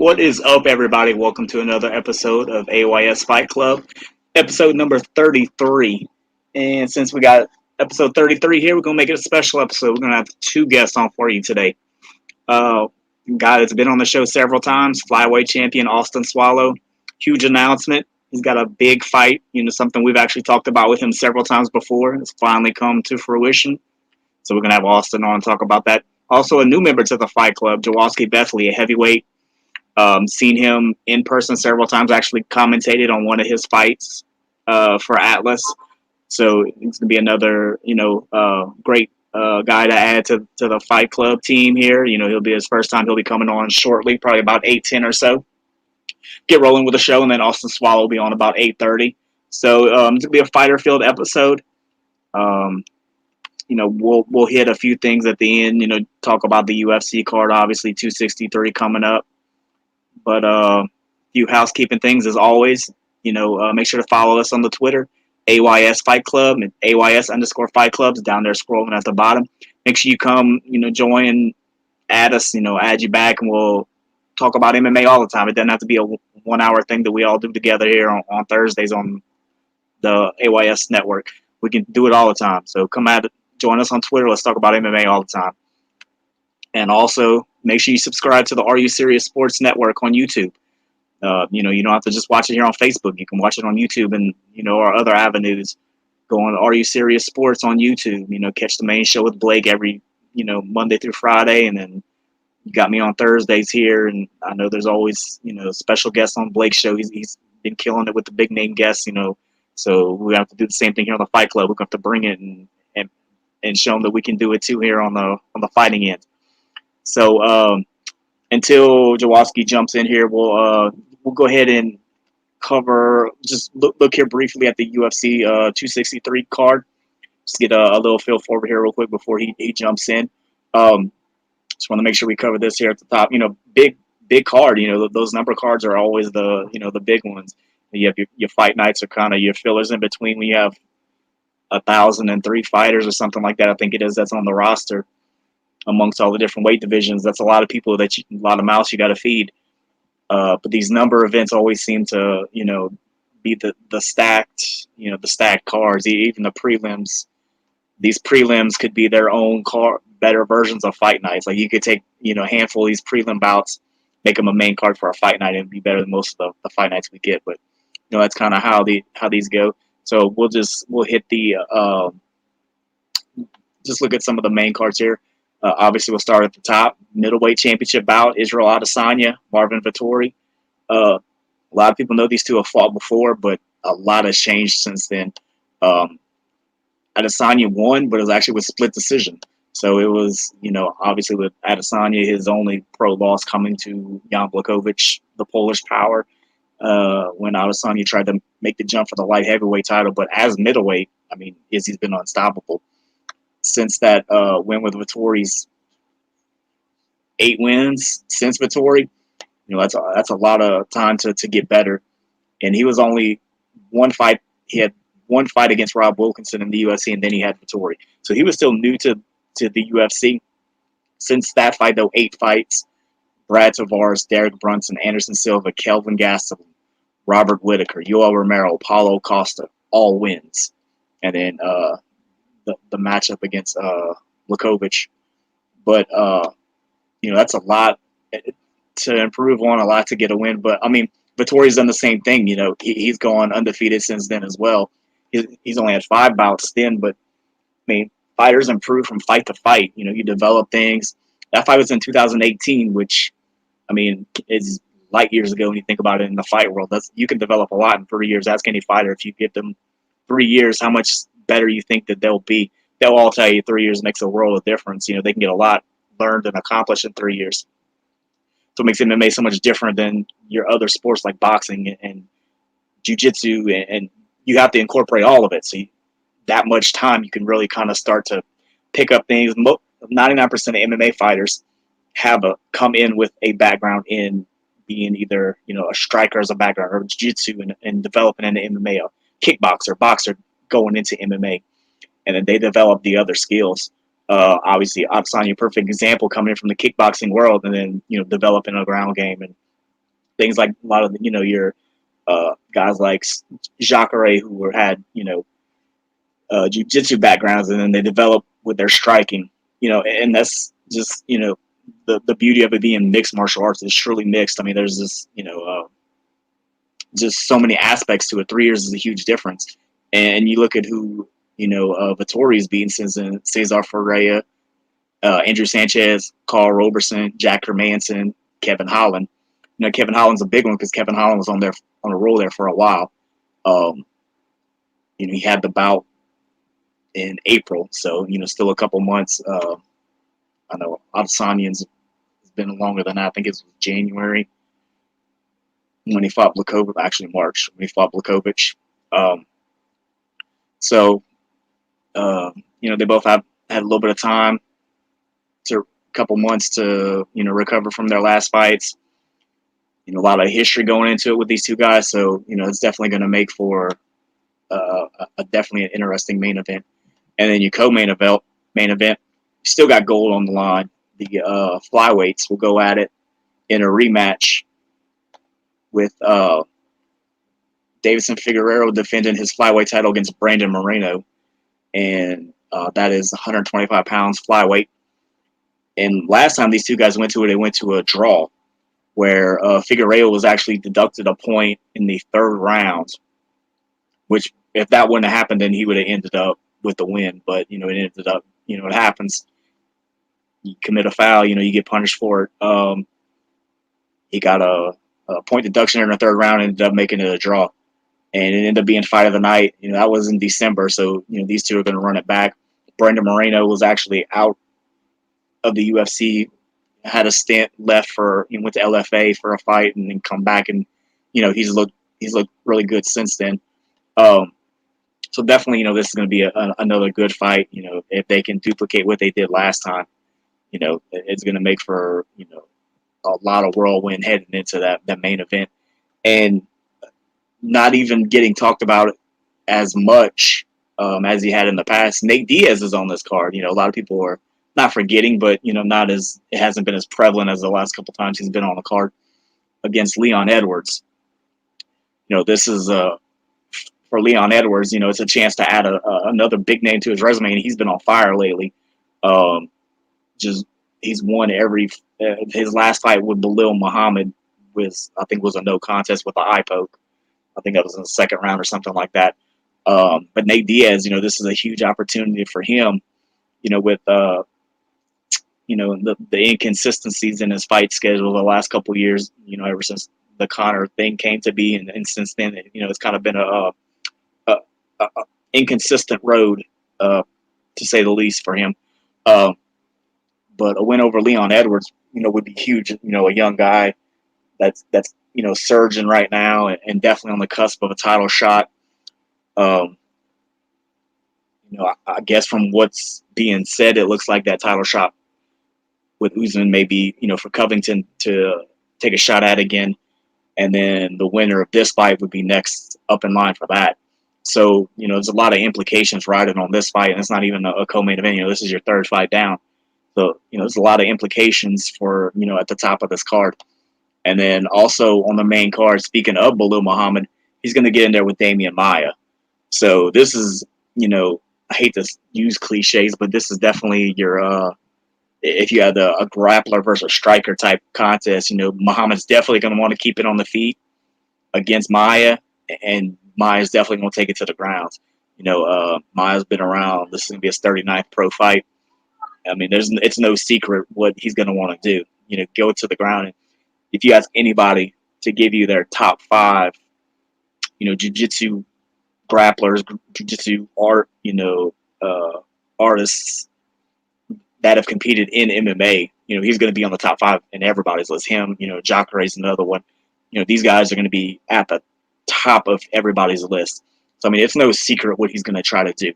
What is up, everybody? Welcome to another episode of AYS Fight Club, episode number 33. And since we got episode 33 here, we're going to make it a special episode. We're going to have two guests on for you today. Guy that's been on the show several times, Flyweight champion Austin Soileau. Huge announcement. He's got a big fight, something we've actually talked about with him several times before. It's finally come to fruition. So we're going to have Austin on and talk about that. Also, a new member to the Fight Club, Jawaski Bethly, a heavyweight. Seen him in person several times. Actually commentated on one of his fights for Atlas. So it's going to be another, great guy to add to the Fight Club team here. He'll be his first time. He'll be coming on shortly, probably about 8:10 or so. Get rolling with the show, and then Austin Soileau will be on about 8:30. So it's going to be a fighter-filled episode. We'll hit a few things at the end. Talk about the UFC card, obviously 263 coming up. But few housekeeping things as always. Make sure to follow us on the Twitter, AYS Fight Club and AYS_Fight Clubs down there scrolling at the bottom. Make sure you come, join, add us, add you back, and we'll talk about MMA all the time. It doesn't have to be a 1 hour thing that we all do together here on Thursdays on the AYS network. We can do it all the time. So come join us on Twitter. Let's talk about MMA all the time. And also, make sure you subscribe to the Are You Serious Sports Network on YouTube. You don't have to just watch it here on Facebook. You can watch it on YouTube and, our other avenues. Go on Are You Serious Sports on YouTube. Catch the main show with Blake every, Monday through Friday. And then you got me on Thursdays here. And I know there's always, special guests on Blake's show. He's been killing it with the big name guests, So we have to do the same thing here on the Fight Club. We're going to have to bring it and show them that we can do it too here on the fighting end. So until Jawaski jumps in here, we'll go ahead and cover. Just look here briefly at the UFC 263 card. Just get a little feel for it here real quick before he jumps in. Just want to make sure we cover this here at the top. Big card. Those number cards are always the big ones. You have your fight nights are kind of your fillers in between when you have 1,003 fighters or something like that. I think it is. That's on the roster. Amongst all the different weight divisions, that's a lot of people a lot of mouths you got to feed. But these number events always seem to, be the stacked, the stacked cards. Even the prelims, these prelims could be their own better versions of fight nights. Like you could take, a handful of these prelim bouts, make them a main card for a fight night, and be better than most of the fight nights we get. But that's kind of how these go. So we'll hit the just look at some of the main cards here. Obviously, we'll start at the top. Middleweight championship bout, Israel Adesanya, Marvin Vettori. A lot of people know these two have fought before, but a lot has changed since then. Adesanya won, but it was actually with split decision. So it was, obviously with Adesanya, his only pro loss coming to Jan Blachowicz, the Polish power, when Adesanya tried to make the jump for the light heavyweight title. But as middleweight, Izzy's been unstoppable. Since that win with Vettori's 8 wins since Vettori, that's a lot of time to get better. And he was only one fight. He had one fight against Rob Wilkinson in the UFC, and then he had Vettori. So he was still new to the UFC. Since that fight, though, 8 fights: Brad Tavares, Derek Brunson, Anderson Silva, Kelvin Gastelum, Robert Whitaker, Yoel Romero, Paulo Costa, all wins. And then the matchup against Blachowicz. But, that's a lot to improve on, a lot to get a win. But, Vettori's done the same thing. He's gone undefeated since then as well. He's only had 5 bouts then, but, fighters improve from fight to fight. You develop things. That fight was in 2018, which, is light years ago when you think about it in the fight world. You can develop a lot in 3 years. Ask any fighter if you give them 3 years how much better you think that they'll be. They'll all tell you 3 years makes a world of difference. They can get a lot learned and accomplished in 3 years. So it makes MMA so much different than your other sports like boxing and jiu-jitsu, and you have to incorporate all of it. So that much time, you can really kind of start to pick up things. 99% of MMA fighters come in with a background in being either, a striker as a background, or jiu-jitsu and developing into MMA, a kickboxer, boxer going into MMA. And then they develop the other skills. Obviously, Adesanya, perfect example, coming in from the kickboxing world and then, developing a ground game and things like a lot of your guys like Jacare who had jiu-jitsu backgrounds, and then they develop with their striking, and that's just the beauty of it being mixed martial arts. Is truly mixed. I mean, there's this just so many aspects to it. 3 years is a huge difference, and you look at who Vittori's beaten since Cesar Ferreira, Andrew Sanchez, Carl Roberson, Jack Hermanson, Kevin Holland. Kevin Holland's a big one because Kevin Holland was on a roll there for a while. Um, he had the bout in April, so still a couple months. I know Adesanya's has been longer than that. I think it was January when he fought Blakovic, actually March when he fought Blakovic. Um, so they both had a little bit of time to a couple months to recover from their last fights. A lot of history going into it with these two guys, so it's definitely going to make for definitely an interesting main event. And then your co-main event, you still got gold on the line. The flyweights will go at it in a rematch with Davidson Figueiredo defending his flyweight title against Brandon Moreno, and that is 125 pounds flyweight. And last time these two guys went to it, they went to a draw, where Figueiredo was actually deducted a point in the third round, which if that wouldn't have happened, then he would have ended up with the win. But it ended up, it happens. You commit a foul, you get punished for it. He got a point deduction in the third round and ended up making it a draw. And it ended up being fight of the night. That was in December, so these two are going to run it back. Brandon Moreno was actually out of the UFC, had a stint left went to LFA for a fight, and then come back, and he's looked really good since then. So definitely, this is going to be another good fight. If they can duplicate what they did last time, it's going to make for a lot of whirlwind heading into that main event, and not even getting talked about as much as he had in the past. Nate Diaz is on this card. A lot of people are not forgetting, but it hasn't been as prevalent as the last couple times he's been on the card against Leon Edwards. This is for Leon Edwards. It's a chance to add another big name to his resume, and he's been on fire lately. He's won every. His last fight with Belal Muhammad was a no contest with the eye poke. I think that was in the second round or something like that. But Nate Diaz, this is a huge opportunity for him. With the inconsistencies in his fight schedule the last couple of years. Ever since the Conor thing came to be, and since then, it's kind of been a inconsistent road, to say the least, for him. But a win over Leon Edwards, would be huge. A young guy that's surging right now, and definitely on the cusp of a title shot. I guess from what's being said, it looks like that title shot with Usman may be, for Covington to take a shot at again, and then the winner of this fight would be next up in line for that. So, there's a lot of implications riding on this fight, and it's not even a co-main event. This is your third fight down. So, there's a lot of implications for, at the top of this card. And then also on the main card, speaking of Belal Muhammad, he's going to get in there with Damian Maia. So this is, I hate to use cliches, but this is definitely your, if you had a grappler versus striker type contest, Muhammad's definitely going to want to keep it on the feet against Maia, and Maia's definitely going to take it to the ground. Maia's been around. This is going to be his 39th pro fight. I mean, it's no secret what he's going to want to do. Go to the ground. And if you ask anybody to give you their top 5, jiu-jitsu grapplers, jiu-jitsu artists that have competed in MMA, he's going to be on the top 5 in everybody's list. Him, Jacare's another one. These guys are going to be at the top of everybody's list. So, I mean, it's no secret what he's going to try to do.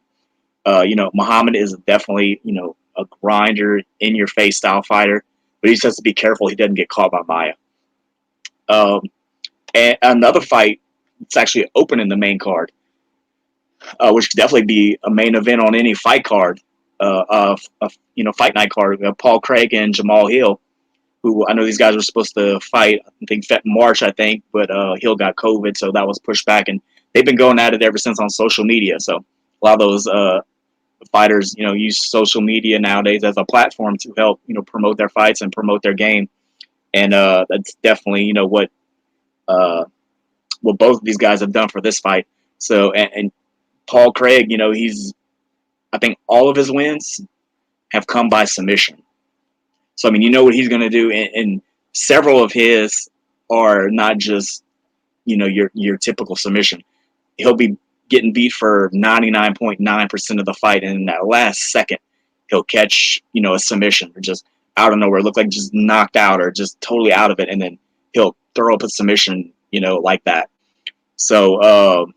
Muhammad is definitely, a grinder, in-your-face style fighter, but he just has to be careful he doesn't get caught by Maia. And another fight, it's actually open in the main card, which could definitely be a main event on any fight card, fight night card. Paul Craig and Jamal Hill, who I know these guys were supposed to fight, I think March, I think, but Hill got COVID, so that was pushed back, and they've been going at it ever since on social media. So a lot of those fighters, use social media nowadays as a platform to help, promote their fights and promote their game, and that's definitely, uh, what both of these guys have done for this fight. So, and Paul Craig, I think all of his wins have come by submission. So I mean, you know what he's going to do, and several of his are not just your typical submission. He'll be getting beat for 99.9% of the fight, and in that last second, he'll catch a submission or just out of nowhere, look like just knocked out or just totally out of it, and then he'll throw up a submission, like that. So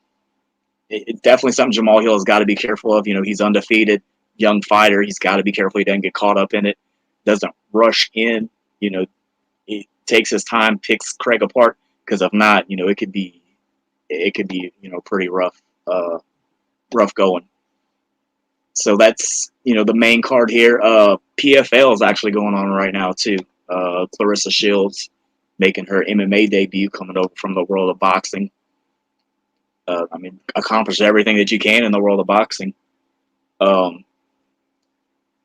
it's definitely something Jamal Hill has got to be careful of. He's undefeated, young fighter. He's got to be careful he doesn't get caught up in it. Doesn't rush in. He takes his time, picks Craig apart, because if not, it could be pretty rough going. So that's the main card here. PFL is actually going on right now too. Clarissa Shields making her MMA debut, coming over from the world of boxing. I mean, accomplish everything that you can in the world of boxing.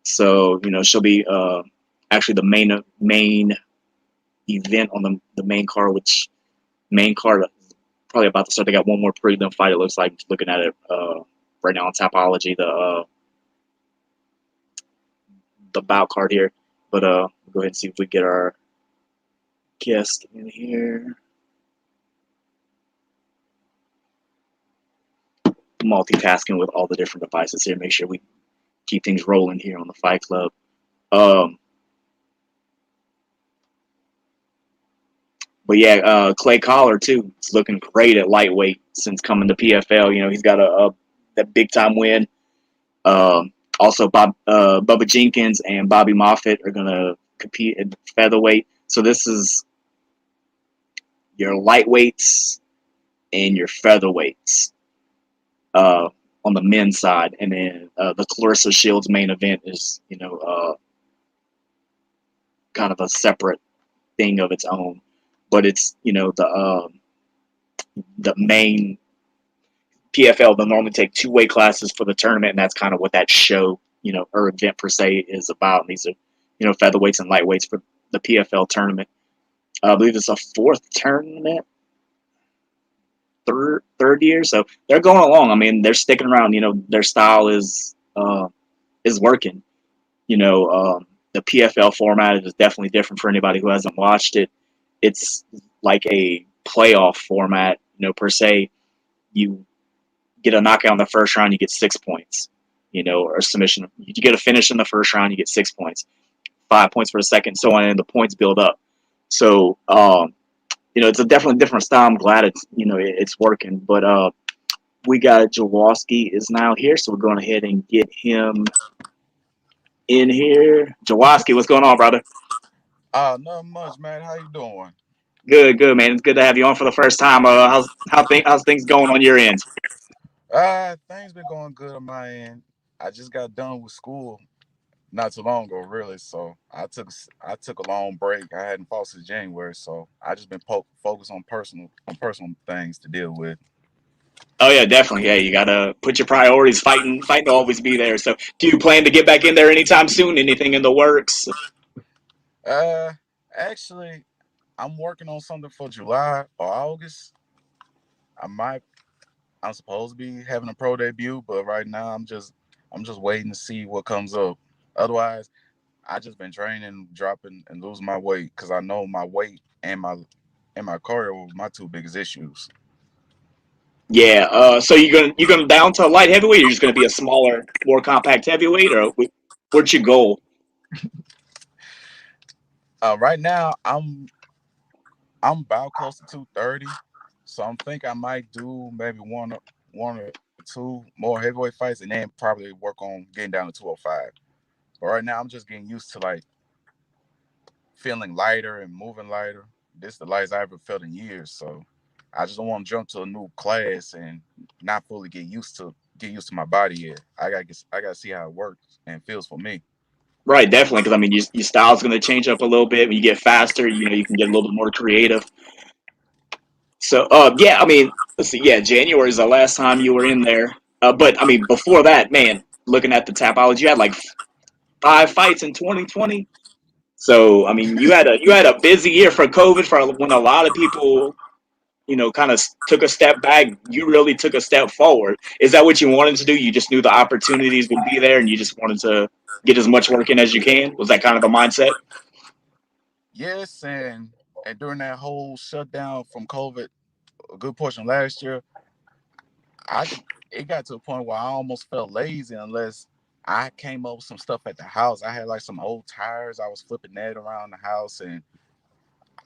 So she'll be actually the main event on the main card, which main card is probably about to start. They got one more prelim fight. It looks like, looking at it right now on Tapology, the bout card here. But we'll go ahead and see if we get our guest in here. Multitasking with all the different devices here. Make sure we keep things rolling here on the Fight Club. But yeah, Clay Collar too. It's looking great at lightweight since coming to PFL. He's got that big time win. Also, Bubba Jenkins and Bobby Moffitt are gonna compete at featherweight. So this is your lightweights and your featherweights on the men's side, and then the Clarissa Shields main event is kind of a separate thing of its own. But it's the main PFL. They'll normally take 2 weight classes for the tournament, and that's kind of what that show or event per se is about. And these are featherweights and lightweights for the PFL tournament. I believe it's a 4th tournament, third year, so they're going along. I mean, they're sticking around. Their style is working. The PFL format is definitely different for anybody who hasn't watched it. It's like a playoff format, per se. You get a knockout in the first round, you get 6 points, or submission. You get a finish in the first round, you get 6 points, 5 points for the second, so on, and the points build up. So, it's a definitely different style. I'm glad it's working. But we got Jawaski is now here, so we're going ahead and get him in here. Jawaski, what's going on, brother? Not much, man. How you doing? Good, man. It's good to have you on for the first time. How's things going on your end? Things been going good on my end. I just got done with school not too long ago, really. So I took a long break. I hadn't fought since January, so I just been focused on personal things to deal with. Oh yeah, definitely. Yeah, you gotta put your priorities. Fighting to always be there. So, do you plan to get back in there anytime soon? Anything in the works? Uh, Actually, I'm working on something for July or August. I might. I'm supposed to be having a pro debut, but right now I'm just waiting to see what comes up. Otherwise, I just been training, dropping, and losing my weight because I know my weight and my cardio were my 2 biggest issues. Yeah. So you're gonna down to light heavyweight? Or you're just gonna be a smaller, more compact heavyweight, or what's your goal? Right now, I'm about close to 230, so I'm think I might do maybe one or two more heavyweight fights, and then probably work on getting down to 205. But right now, I'm just getting used to like feeling lighter and moving lighter. This is the lightest I ever felt in years, so I just don't want to jump to a new class and not fully get used to my body yet. I gotta see how it works and feels for me. Right, definitely. Because I mean, your style's going to change up a little bit when you get faster. You can get a little bit more creative. So, yeah, I mean, let's see. Yeah, January is the last time you were in there. But I mean, before that, man, looking at the Tapology, you had like 5 fights in 2020. So, I mean, you had a busy year for COVID. For when a lot of people, kind of took a step back, you really took a step forward. Is that what you wanted to do? You just knew the opportunities would be there, and you just wanted to get as much work in as you can. Was that kind of the mindset? Yes, and during that whole shutdown from COVID, a good portion last year, I it got to a point where I almost felt lazy unless I came up with some stuff at the house. I had like some old tires. I was flipping that around the house, and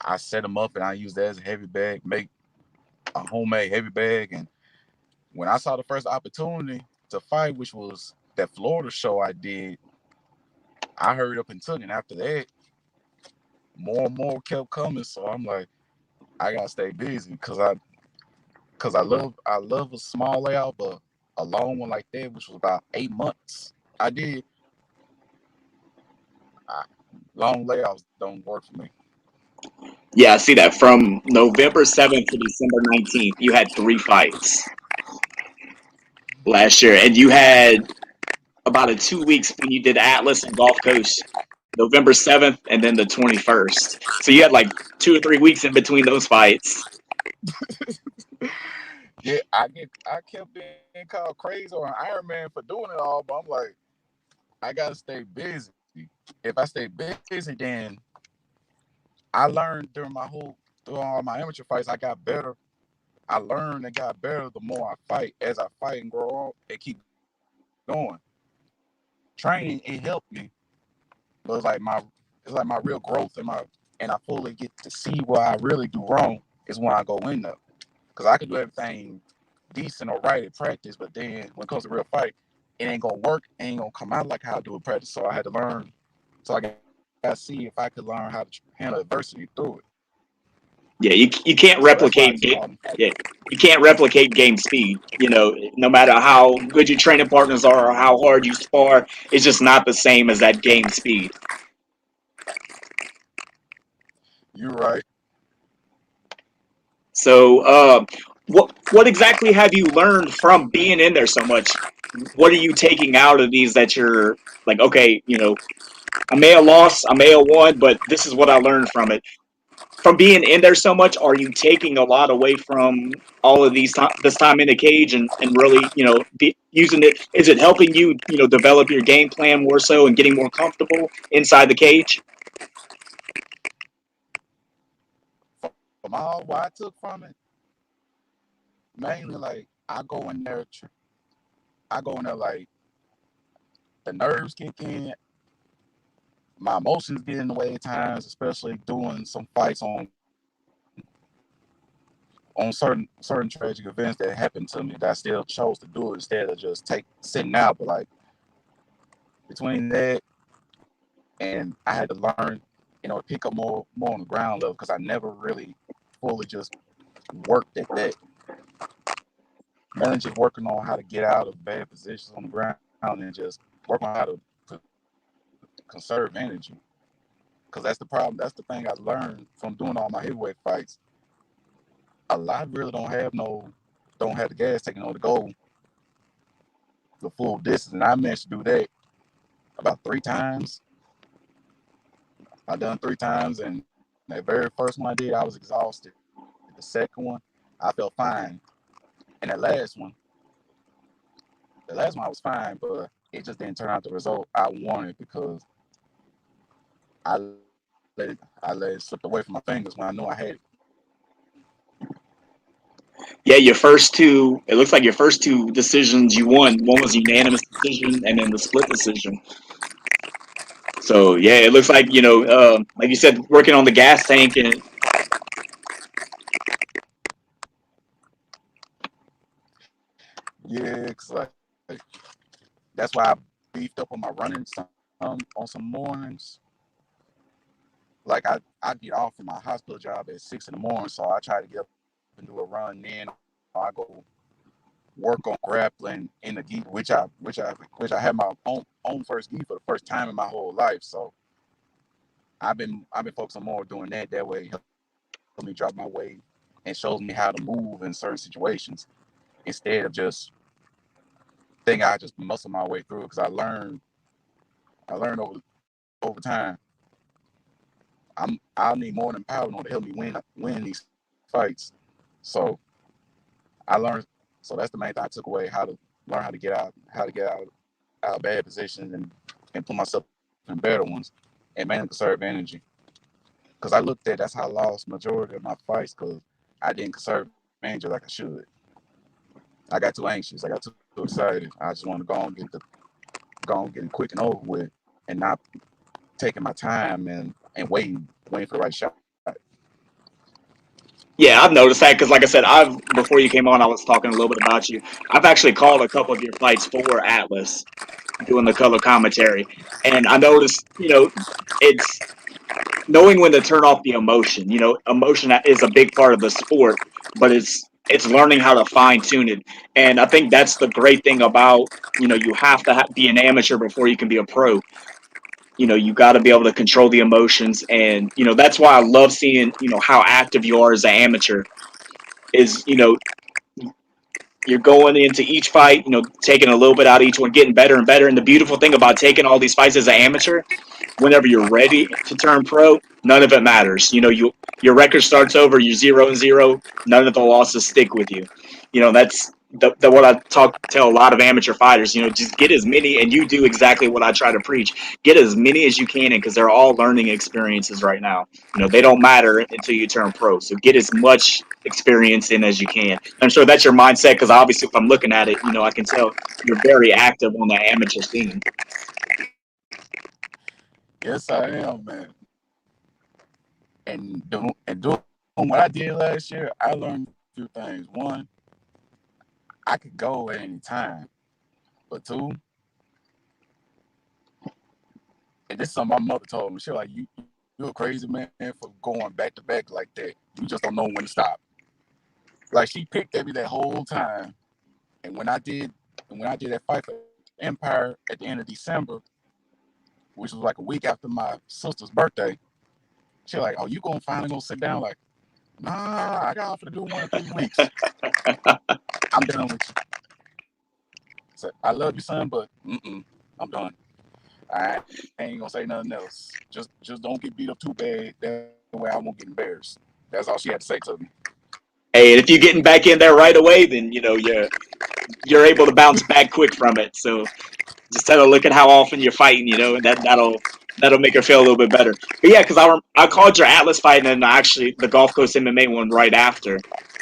I set them up and I used that as a heavy bag, make a homemade heavy bag. And when I saw the first opportunity to fight, which was that Florida show I did, I hurried up and took it. And after that, more and more kept coming. So I'm like, I gotta stay busy because I love a small layout, but a long one like that, which was about 8 months, I did. I, long layouts don't work for me. Yeah, I see that. From November 7th to December 19th, you had 3 fights last year, and you had about a 2 weeks when you did Atlas and Gulf Coast, November 7th and then the 21st. So you had like 2 or 3 weeks in between those fights. Yeah, I kept being called crazy or an Iron Man for doing it all, but I'm like, I gotta stay busy. If I stay busy, then I learned through all my amateur fights, I got better. I learned and got better the more I fight. As I fight and grow on and keep going. Training, it helped me, but it's like my real growth and I fully get to see what I really do wrong is when I go in there. Because I could do everything decent or right at practice, but then when it comes to real fight, it ain't gonna work, it ain't gonna come out like how I do in practice. So I had to learn. So I gotta see if I could learn how to handle adversity through it. Yeah, you So can't that's why I took replicate all them. yeah, you can't replicate game speed. No matter how good your training partners are or how hard you spar, it's just not the same as that game speed. You're right. So, what exactly have you learned from being in there so much? What are you taking out of these that you're like, okay, I may have lost, I may have won, but this is what I learned from it. From being in there so much, are you taking a lot away from all of this time in the cage and really, using it? Is it helping you, develop your game plan more so and getting more comfortable inside the cage? From all what I took from it, mainly like I go in there like the nerves kick in, my emotions get in the way at times, especially doing some fights on certain tragic events that happened to me that I still chose to do it instead of just sitting out. But like between that and I had to learn, pick up more on the ground level because I never really fully just worked at that. Mainly just working on how to get out of bad positions on the ground and just work on how to conserve energy. Because that's the problem. That's the thing I learned from doing all my heavyweight fights. A lot really don't have the gas taking on to go the full distance, and I managed to do that about 3 times. I done 3 times, and that very first one I did, I was exhausted. The second one, I felt fine, and the last one I was fine, but it just didn't turn out the result I wanted because I let it slip away from my fingers when I knew I had it. Yeah, your first two. It looks like your first two decisions you won. One was a unanimous decision, and then the split decision. So yeah, it looks like like you said, working on the gas tank and Yeah, cause that's why I beefed up on my running on some mornings. Like I get off from my hospital job at 6 in the morning, so I try to get up and do a run then, or I go work on grappling in the gi, which I had my own first gi for the first time in my whole life. So I've been focusing more doing that. That way, help me drop my weight and shows me how to move in certain situations instead of just thinking I just muscle my way through. Because I learned over time. I'll need more than power in order to help me win these fights. So I learned. So that's the main thing I took away: how to learn how to get out of bad positions and put myself in better ones, and mainly conserve energy. Because I looked at that's how I lost majority of my fights because I didn't conserve energy like I should. I got too anxious. I got too excited. I just want to go and get it quick and over with, and not taking my time and waiting for the right shot. Yeah, I've noticed that because, like I said, I've before you came on, I was talking a little bit about you. I've actually called a couple of your fights for Atlas, doing the color commentary, and I noticed, it's knowing when to turn off the emotion. Emotion is a big part of the sport, but it's learning how to fine tune it. And I think that's the great thing about, you have to be an amateur before you can be a pro. You got to be able to control the emotions, and that's why I love seeing how active you are as an amateur. Is you're going into each fight, taking a little bit out of each one, getting better and better. And the beautiful thing about taking all these fights as an amateur, whenever you're ready to turn pro, none of it matters. Your record starts over, you're 0-0. None of the losses stick with you. That's what I tell a lot of amateur fighters. Just get as many, and you do exactly what I try to preach. Get as many as you can in, because they're all learning experiences right now. They don't matter until you turn pro. So get as much experience in as you can. I'm sure that's your mindset, because obviously, if I'm looking at it, I can tell you're very active on the amateur scene. Yes, I am, man. And doing what I did last year, I learned a few things. One, I could go at any time. But two, and this is something my mother told me. She was like, you're a crazy man for going back to back like that. You just don't know when to stop. Like she picked at me that whole time. And when I did that fight for Empire at the end of December, which was like a week after my sister's birthday, she was like, "Oh, you finally gonna sit down?" Like, nah, I got off to do 1 or 3 weeks. I'm done with you. So, I love you, son, but I'm done. I ain't gonna say nothing else. Just don't get beat up too bad. That way I won't get embarrassed. That's all she had to say to me. Hey, and if you're getting back in there right away, then you're able to bounce back quick from it. So just tell her, look at how often you're fighting, and that'll make her feel a little bit better. But yeah, because I called your Atlas fight, and actually the Gulf Coast MMA one right after.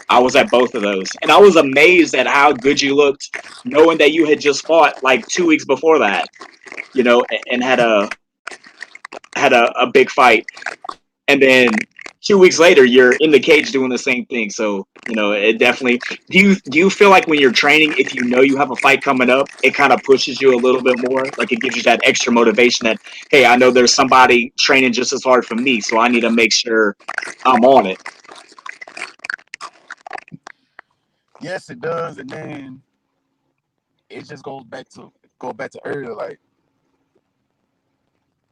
I was at both of those, and I was amazed at how good you looked, knowing that you had just fought like 2 weeks before that, and had a big fight, and then 2 weeks later you're in the cage doing the same thing. So it definitely. Do you feel like when you're training, if you know you have a fight coming up, it kind of pushes you a little bit more, like it gives you that extra motivation that, hey, I know there's somebody training just as hard for me, so I need to make sure I'm on it. Yes, it does, and then it just goes back to earlier. Like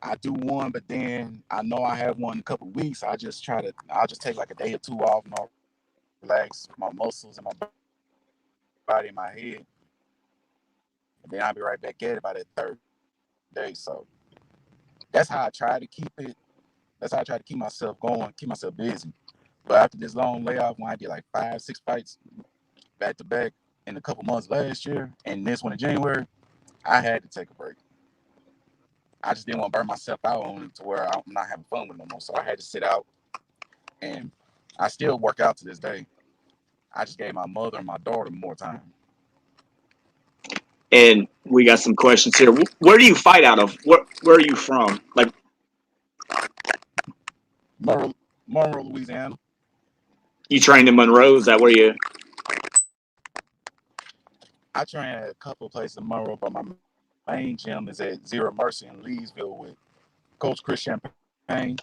I do one, but then I know I have one in a couple of weeks. I'll just take like a day or two off, and I'll relax my muscles and my body and my head, and then I'll be right back at it by that third day. So that's how I try to keep it. That's how I try to keep myself going, keep myself busy. But after this long layoff, when I did like 5, 6 fights back to back in a couple months last year, and this one in January, I had to take a break. I just didn't want to burn myself out on it to where I'm not having fun with it no more. So I had to sit out, and I still work out to this day. I just gave my mother and my daughter more time. And we got some questions here. Where do you fight out of? Where are you from? Like, Monroe, Louisiana. you trained in Monroe? Is that where you? I train at a couple of places in Monroe, but my main gym is at Zero Mercy in Leesville with Coach Chris Champagne.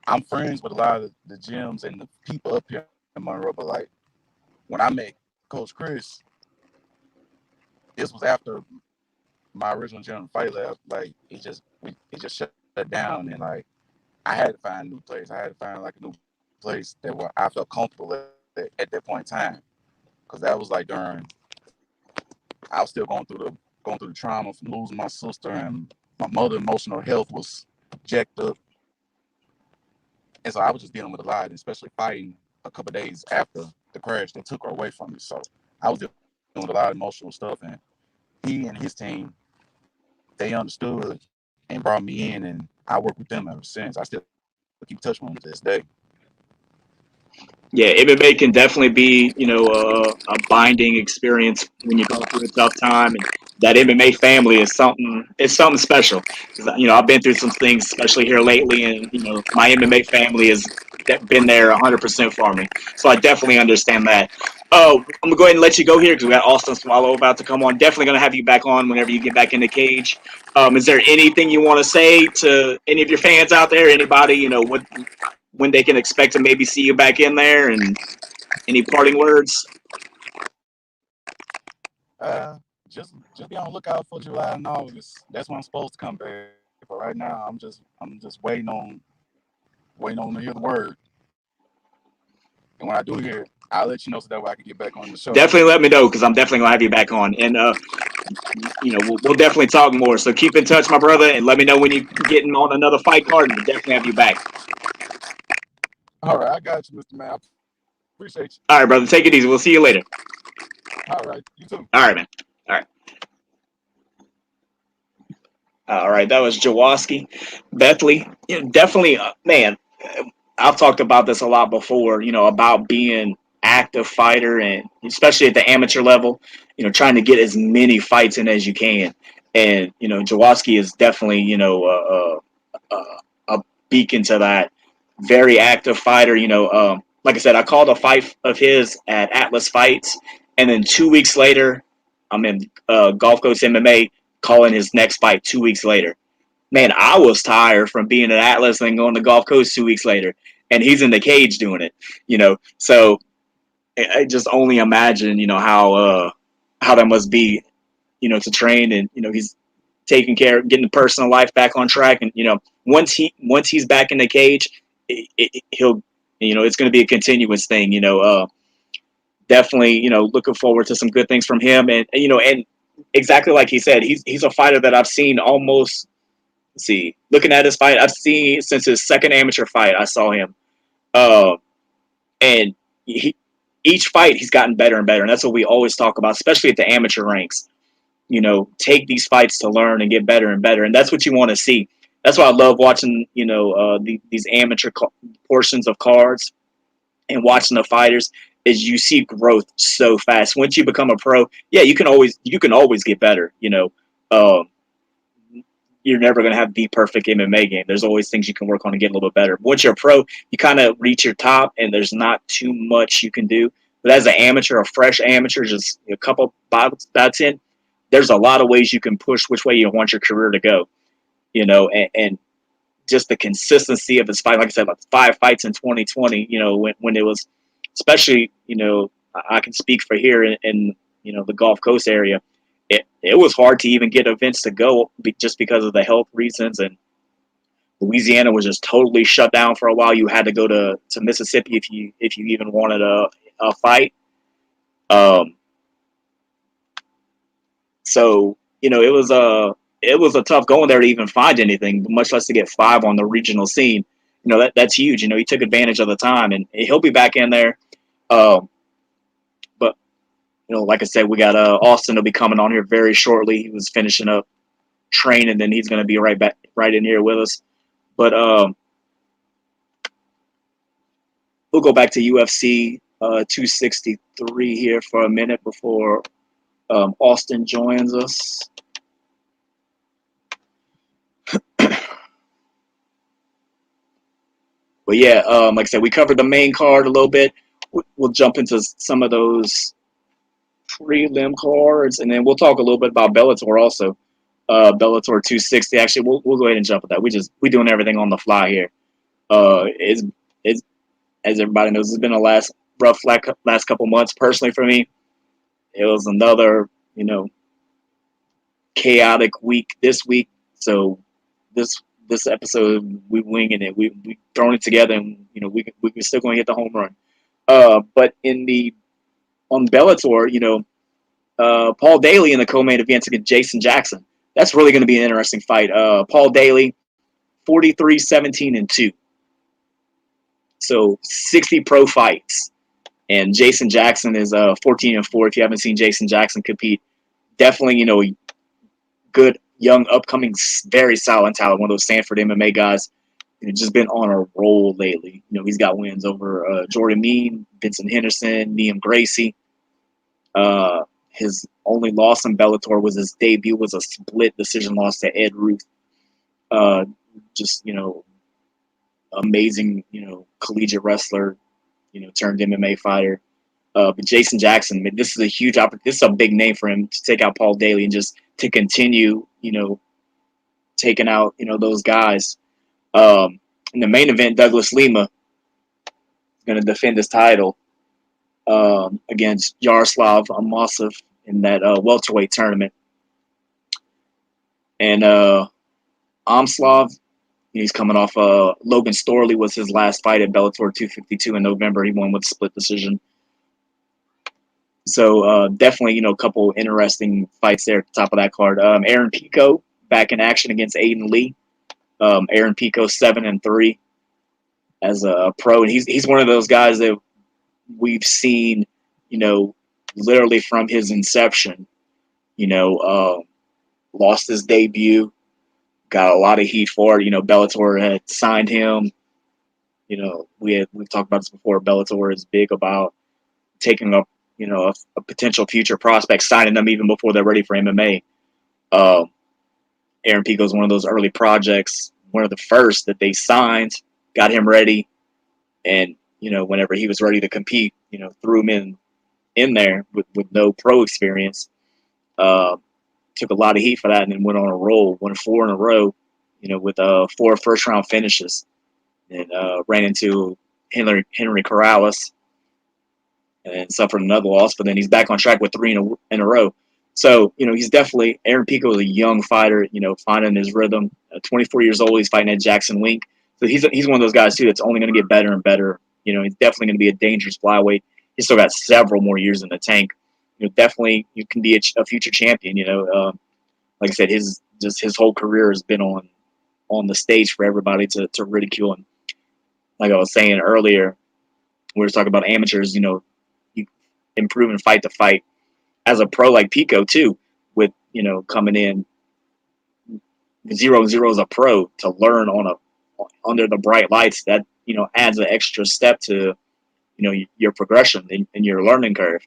I'm friends with a lot of the gyms and the people up here in Monroe, but like when I met Coach Chris, this was after my original gym fight left. Like it just shut down, and like I had to find a new place. I had to find like a new place that where I felt comfortable at that point in time, because that was like during I was still going through the trauma from losing my sister, and my mother emotional health was jacked up, and so I was just dealing with a lot, and especially fighting a couple of days after the crash that took her away from me. So I was dealing with a lot of emotional stuff, and he and his team, they understood and brought me in, and I worked with them ever since. I still keep touch with them to this day. Yeah, MMA can definitely be, a binding experience when you go through a tough time, and that MMA family is something. It's something special. 'Cause, I've been through some things, especially here lately, and my MMA family has been there 100% for me. So I definitely understand that. Oh, I'm gonna go ahead and let you go here because we got Austin Swallow about to come on. Definitely gonna have you back on whenever you get back in the cage. Is there anything you want to say to any of your fans out there? Anybody, what when they can expect to maybe see you back in there, and any parting words? Just be on the lookout for July and August. That's when I'm supposed to come back. But right now, I'm just waiting on to hear the word. And when I do hear it, I'll let you know so that way I can get back on the show. Definitely let me know because I'm definitely gonna have you back on, and we'll definitely talk more. So keep in touch, my brother, and let me know when you're getting on another fight card, and we'll definitely have you back. All right, I got you, Mr. Man. I appreciate you. All right, brother. Take it easy. We'll see you later. All right, you too. All right, man. All right. All right. That was Jawaski. Bethly. Definitely, man. I've talked about this a lot before, about being active fighter and especially at the amateur level, trying to get as many fights in as you can. And, Jawaski is definitely, a beacon to that. Very active fighter, like I said, I called a fight of his at Atlas Fights. And then 2 weeks later, I'm in Gulf Coast MMA calling his next fight 2 weeks later. Man, I was tired from being at Atlas and going to Gulf Coast 2 weeks later, and he's in the cage doing it. So I just only imagine, how that must be, to train, and he's taking care, getting the personal life back on track, and once he's back in the cage, he'll, it's going to be a continuous thing. Definitely, looking forward to some good things from him, and exactly like he said, he's a fighter that I've seen almost. See, looking at his fight, I've seen since his second amateur fight. I saw him, uh, and each fight he's gotten better and better, and that's what we always talk about, especially at the amateur ranks. Take these fights to learn and get better and better, and that's what you want to see. That's why I love watching, these amateur portions of cards and watching the fighters. Is you see growth so fast. Once you become a pro, yeah, you can always get better. Um, you're never going to have the perfect MMA game. There's always things you can work on to get a little bit better. Once you're a pro, you kind of reach your top, and there's not too much you can do. But as an amateur, a fresh amateur, just a couple bouts in, there's a lot of ways you can push which way you want your career to go. And just the consistency of his fight. Like I said, like 5 fights in 2020. When it was, especially, I can speak for here in the Gulf Coast area. It was hard to even get events to go just because of the health reasons, and Louisiana was just totally shut down for a while. You had to go to Mississippi if you even wanted a fight. Um, so it was a tough going there to even find anything, much less to get 5 on the regional scene. That's huge. He took advantage of the time, and he'll be back in there. Um, but like I said, we got Austin will be coming on here very shortly. He was finishing up training, then he's going to be right in here with us. But we'll go back to UFC 263 here for a minute before Austin joins us. But yeah, like I said, we covered the main card a little bit. We'll jump into some of those prelim cards, and then we'll talk a little bit about Bellator also. Bellator 260. Actually, we'll go ahead and jump at that. We doing everything on the fly here. It's as everybody knows, it's been a last couple months personally for me. It was another, chaotic week this week. So this episode we winging it. We throwing it together, and we still going to hit the home run. But on Bellator, Paul Daly in the co-main event against Jason Jackson. That's really going to be an interesting fight. Paul Daly, 43, 17, and 2. So 60 pro fights. And Jason Jackson is 14 and 4. If you haven't seen Jason Jackson compete, definitely, good, young, upcoming, very solid talent. One of those Stanford MMA guys. Just been on a roll lately. He's got wins over Jordan Mean, Vincent Henderson, Liam Gracie. His only loss in Bellator was his debut was a split decision loss to Ed Ruth. Just amazing, collegiate wrestler, turned MMA fighter. But Jason Jackson, this is a huge opportunity. This is a big name for him to take out Paul Daly and just to continue, taking out, those guys. In the main event, Douglas Lima is going to defend his title against Yaroslav Amosov in that welterweight tournament. And Omslov, he's coming off Logan Storley was his last fight at Bellator 252 in November. He won with a split decision. So definitely, a couple interesting fights there at the top of that card. Aaron Pico back in action against Aiden Lee. Aaron Pico 7-3 as a pro, and he's one of those guys that we've seen, literally from his inception. Lost his debut, got a lot of heat for it. Bellator had signed him. We've talked about this before. Bellator is big about taking up, a potential future prospect, signing them even before they're ready for MMA. Aaron Pico is one of those early projects, one of the first that they signed, got him ready, and whenever he was ready to compete, threw him in there with no pro experience. Took a lot of heat for that, and then went on a roll, won 4 in a row, with 4 first-round finishes, and ran into Henry Corrales and suffered another loss, but then he's back on track with 3 in a row. So, he's definitely, Aaron Pico is a young fighter, finding his rhythm. 24 years old, he's fighting at Jackson Wink. So he's one of those guys, too, that's only going to get better and better. He's definitely going to be a dangerous flyweight. He's still got several more years in the tank. Definitely you can be a future champion, like I said, his whole career has been on the stage for everybody to ridicule. And like I was saying earlier, we were talking about amateurs, you improving fight to fight. As a pro like Pico too, with coming in 0-0 as a pro to learn under the bright lights, that adds an extra step to your progression and your learning curve.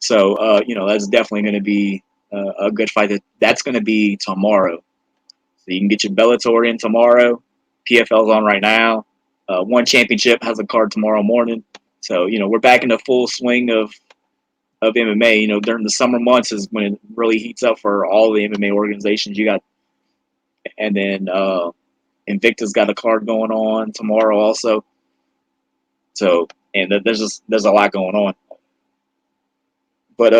So that's definitely going to be a good fight. That's going to be tomorrow. So you can get your Bellator in tomorrow. PFL's on right now. One Championship has a card tomorrow morning. So we're back in the full swing of MMA. During the summer months is when it really heats up for all the MMA organizations. And then Invicta's got a card going on tomorrow also. So, and there's a lot going on. But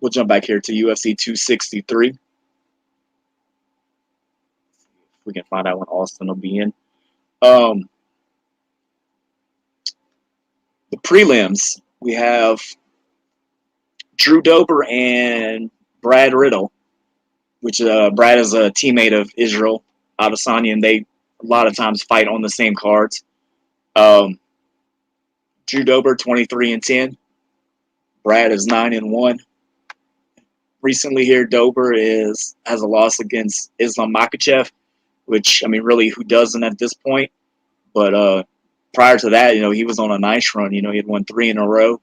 we'll jump back here to UFC 263. If we can find out when Austin will be in. The prelims, we have Drew Dober and Brad Riddle, which Brad is a teammate of Israel Adesanya, and they a lot of times fight on the same cards. Drew Dober 23-10. Brad is 9-1. Recently here, Dober has a loss against Islam Makhachev, which really who doesn't at this point? But prior to that, he was on a nice run. He had won 3 in a row.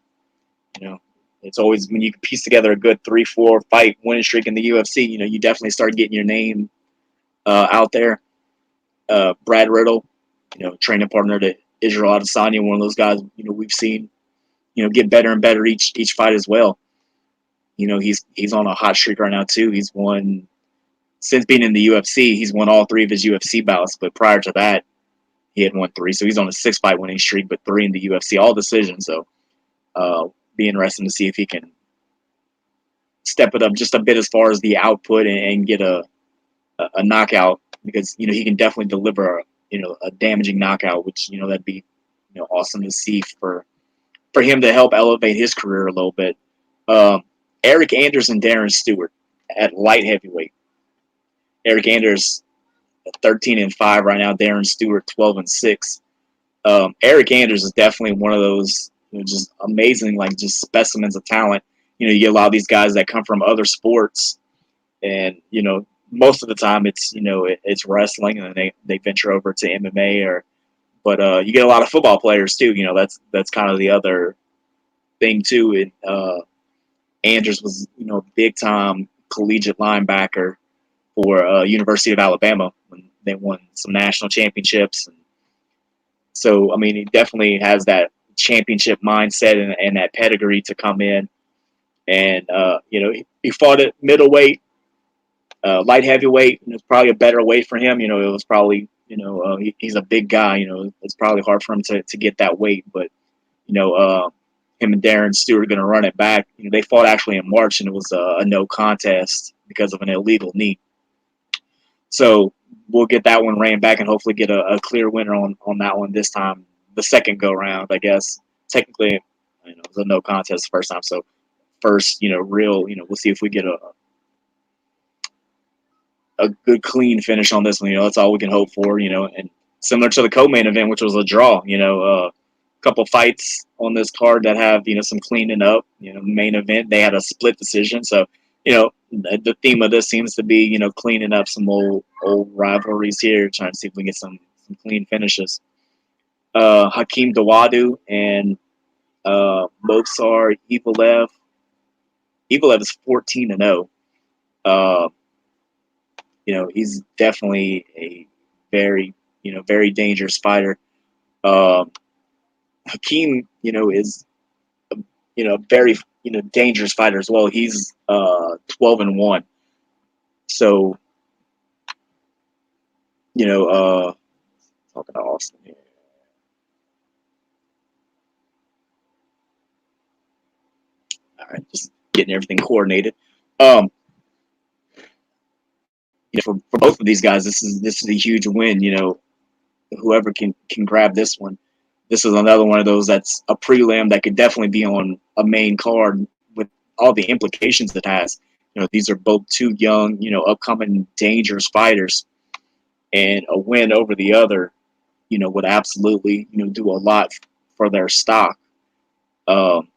It's always when you can piece together a good 3-4 fight winning streak in the UFC. You definitely start getting your name out there. Brad Riddle, training partner to Israel Adesanya, one of those guys we've seen get better and better each fight as well. He's on a hot streak right now too. He's won since being in the UFC. He's won all 3 of his UFC bouts, but prior to that, he had won 3. So he's on a 6-fight winning streak, but 3 in the UFC, all decisions. So be interesting to see if he can step it up just a bit as far as the output and get a knockout, because he can definitely deliver a damaging knockout, which that'd be awesome to see for him to help elevate his career a little bit. Um, Eric Anders and Darren Stewart at light heavyweight. Eric Anders 13-5 right now. Darren Stewart 12-6. Eric Anders is definitely one of those just amazing, like, just specimens of talent. You get a lot of these guys that come from other sports, and most of the time it's wrestling, and then they venture over to MMA, but you get a lot of football players too. That's kind of the other thing too. Andrews was a big time collegiate linebacker for University of Alabama when they won some national championships. And so, I mean, he definitely has that championship mindset and that pedigree to come in. And, he fought at middleweight, light heavyweight. It was probably a better weight for him. It was probably, he's a big guy. It's probably hard for him to get that weight. But, him and Darren Stewart are going to run it back. They fought actually in March, and it was a no contest because of an illegal knee. So we'll get that one ran back and hopefully get a clear winner on that one this time. The second go round, I guess. Technically, it was a no contest the first time. So first, real, we'll see if we get a good clean finish on this one. That's all we can hope for. And similar to the co-main event, which was a draw. A couple fights on this card that have some cleaning up. Main event, they had a split decision. So the theme of this seems to be cleaning up some old rivalries here, trying to see if we can get some clean finishes. Hakeem Dawadu and Moksar Evelev. Evelev is 14-0. He's definitely a very very dangerous fighter. Hakeem, is a very dangerous fighter as well. He's 12-1. So talking to Austin here. All right, just getting everything coordinated. For both of these guys, this is a huge win. Whoever can grab this one. This is another one of those that's a prelim that could definitely be on a main card with all the implications it has. These are both two young, upcoming dangerous fighters, and a win over the other, would absolutely, do a lot for their stock. Especially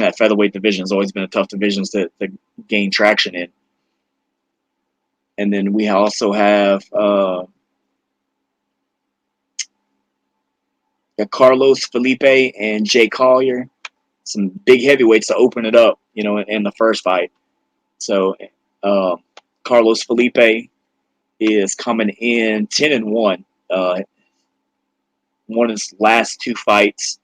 in that featherweight division has always been a tough division to gain traction in. And then we also have Carlos Felipe and Jay Collier, some big heavyweights to open it up, in the first fight. So Carlos Felipe is coming in 10-1. Won his last two fights.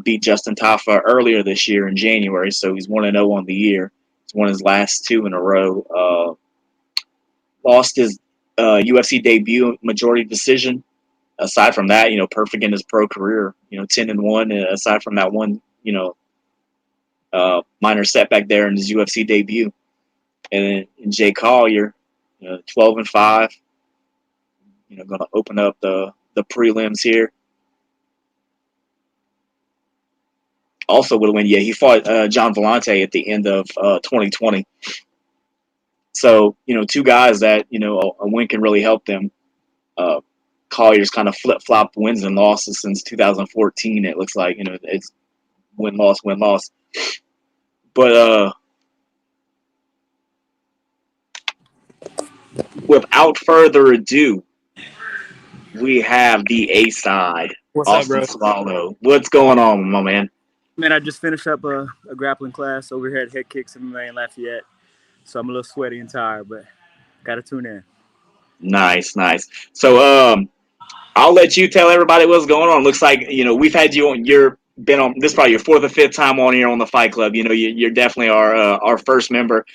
Beat Justin Tafa earlier this year in January, so he's 1-0 on the year. He's won his last two in a row. Lost his UFC debut majority decision. Aside from that, perfect in his pro career. 10-1. Aside from that one, minor setback there in his UFC debut. And then Jay Collier, 12-5. Going to open up the prelims here. Also would have win. Yeah, he fought John Vellante at the end of 2020. So two guys that a win can really help them. Collier's kind of flip-flopped wins and losses since 2014. It looks like it's win-loss, win-loss. But without further ado, we have the A side. What's Austin up, bro? Soileau. What's going on, my man? Man, I just finished up a grappling class over here at Head Kicks MMA in Lafayette, so I'm a little sweaty and tired, but gotta tune in. Nice. So, I'll let you tell everybody what's going on. Looks like we've had you on. Been on. This is probably your fourth or fifth time on here on the Fight Club. You're definitely our first member.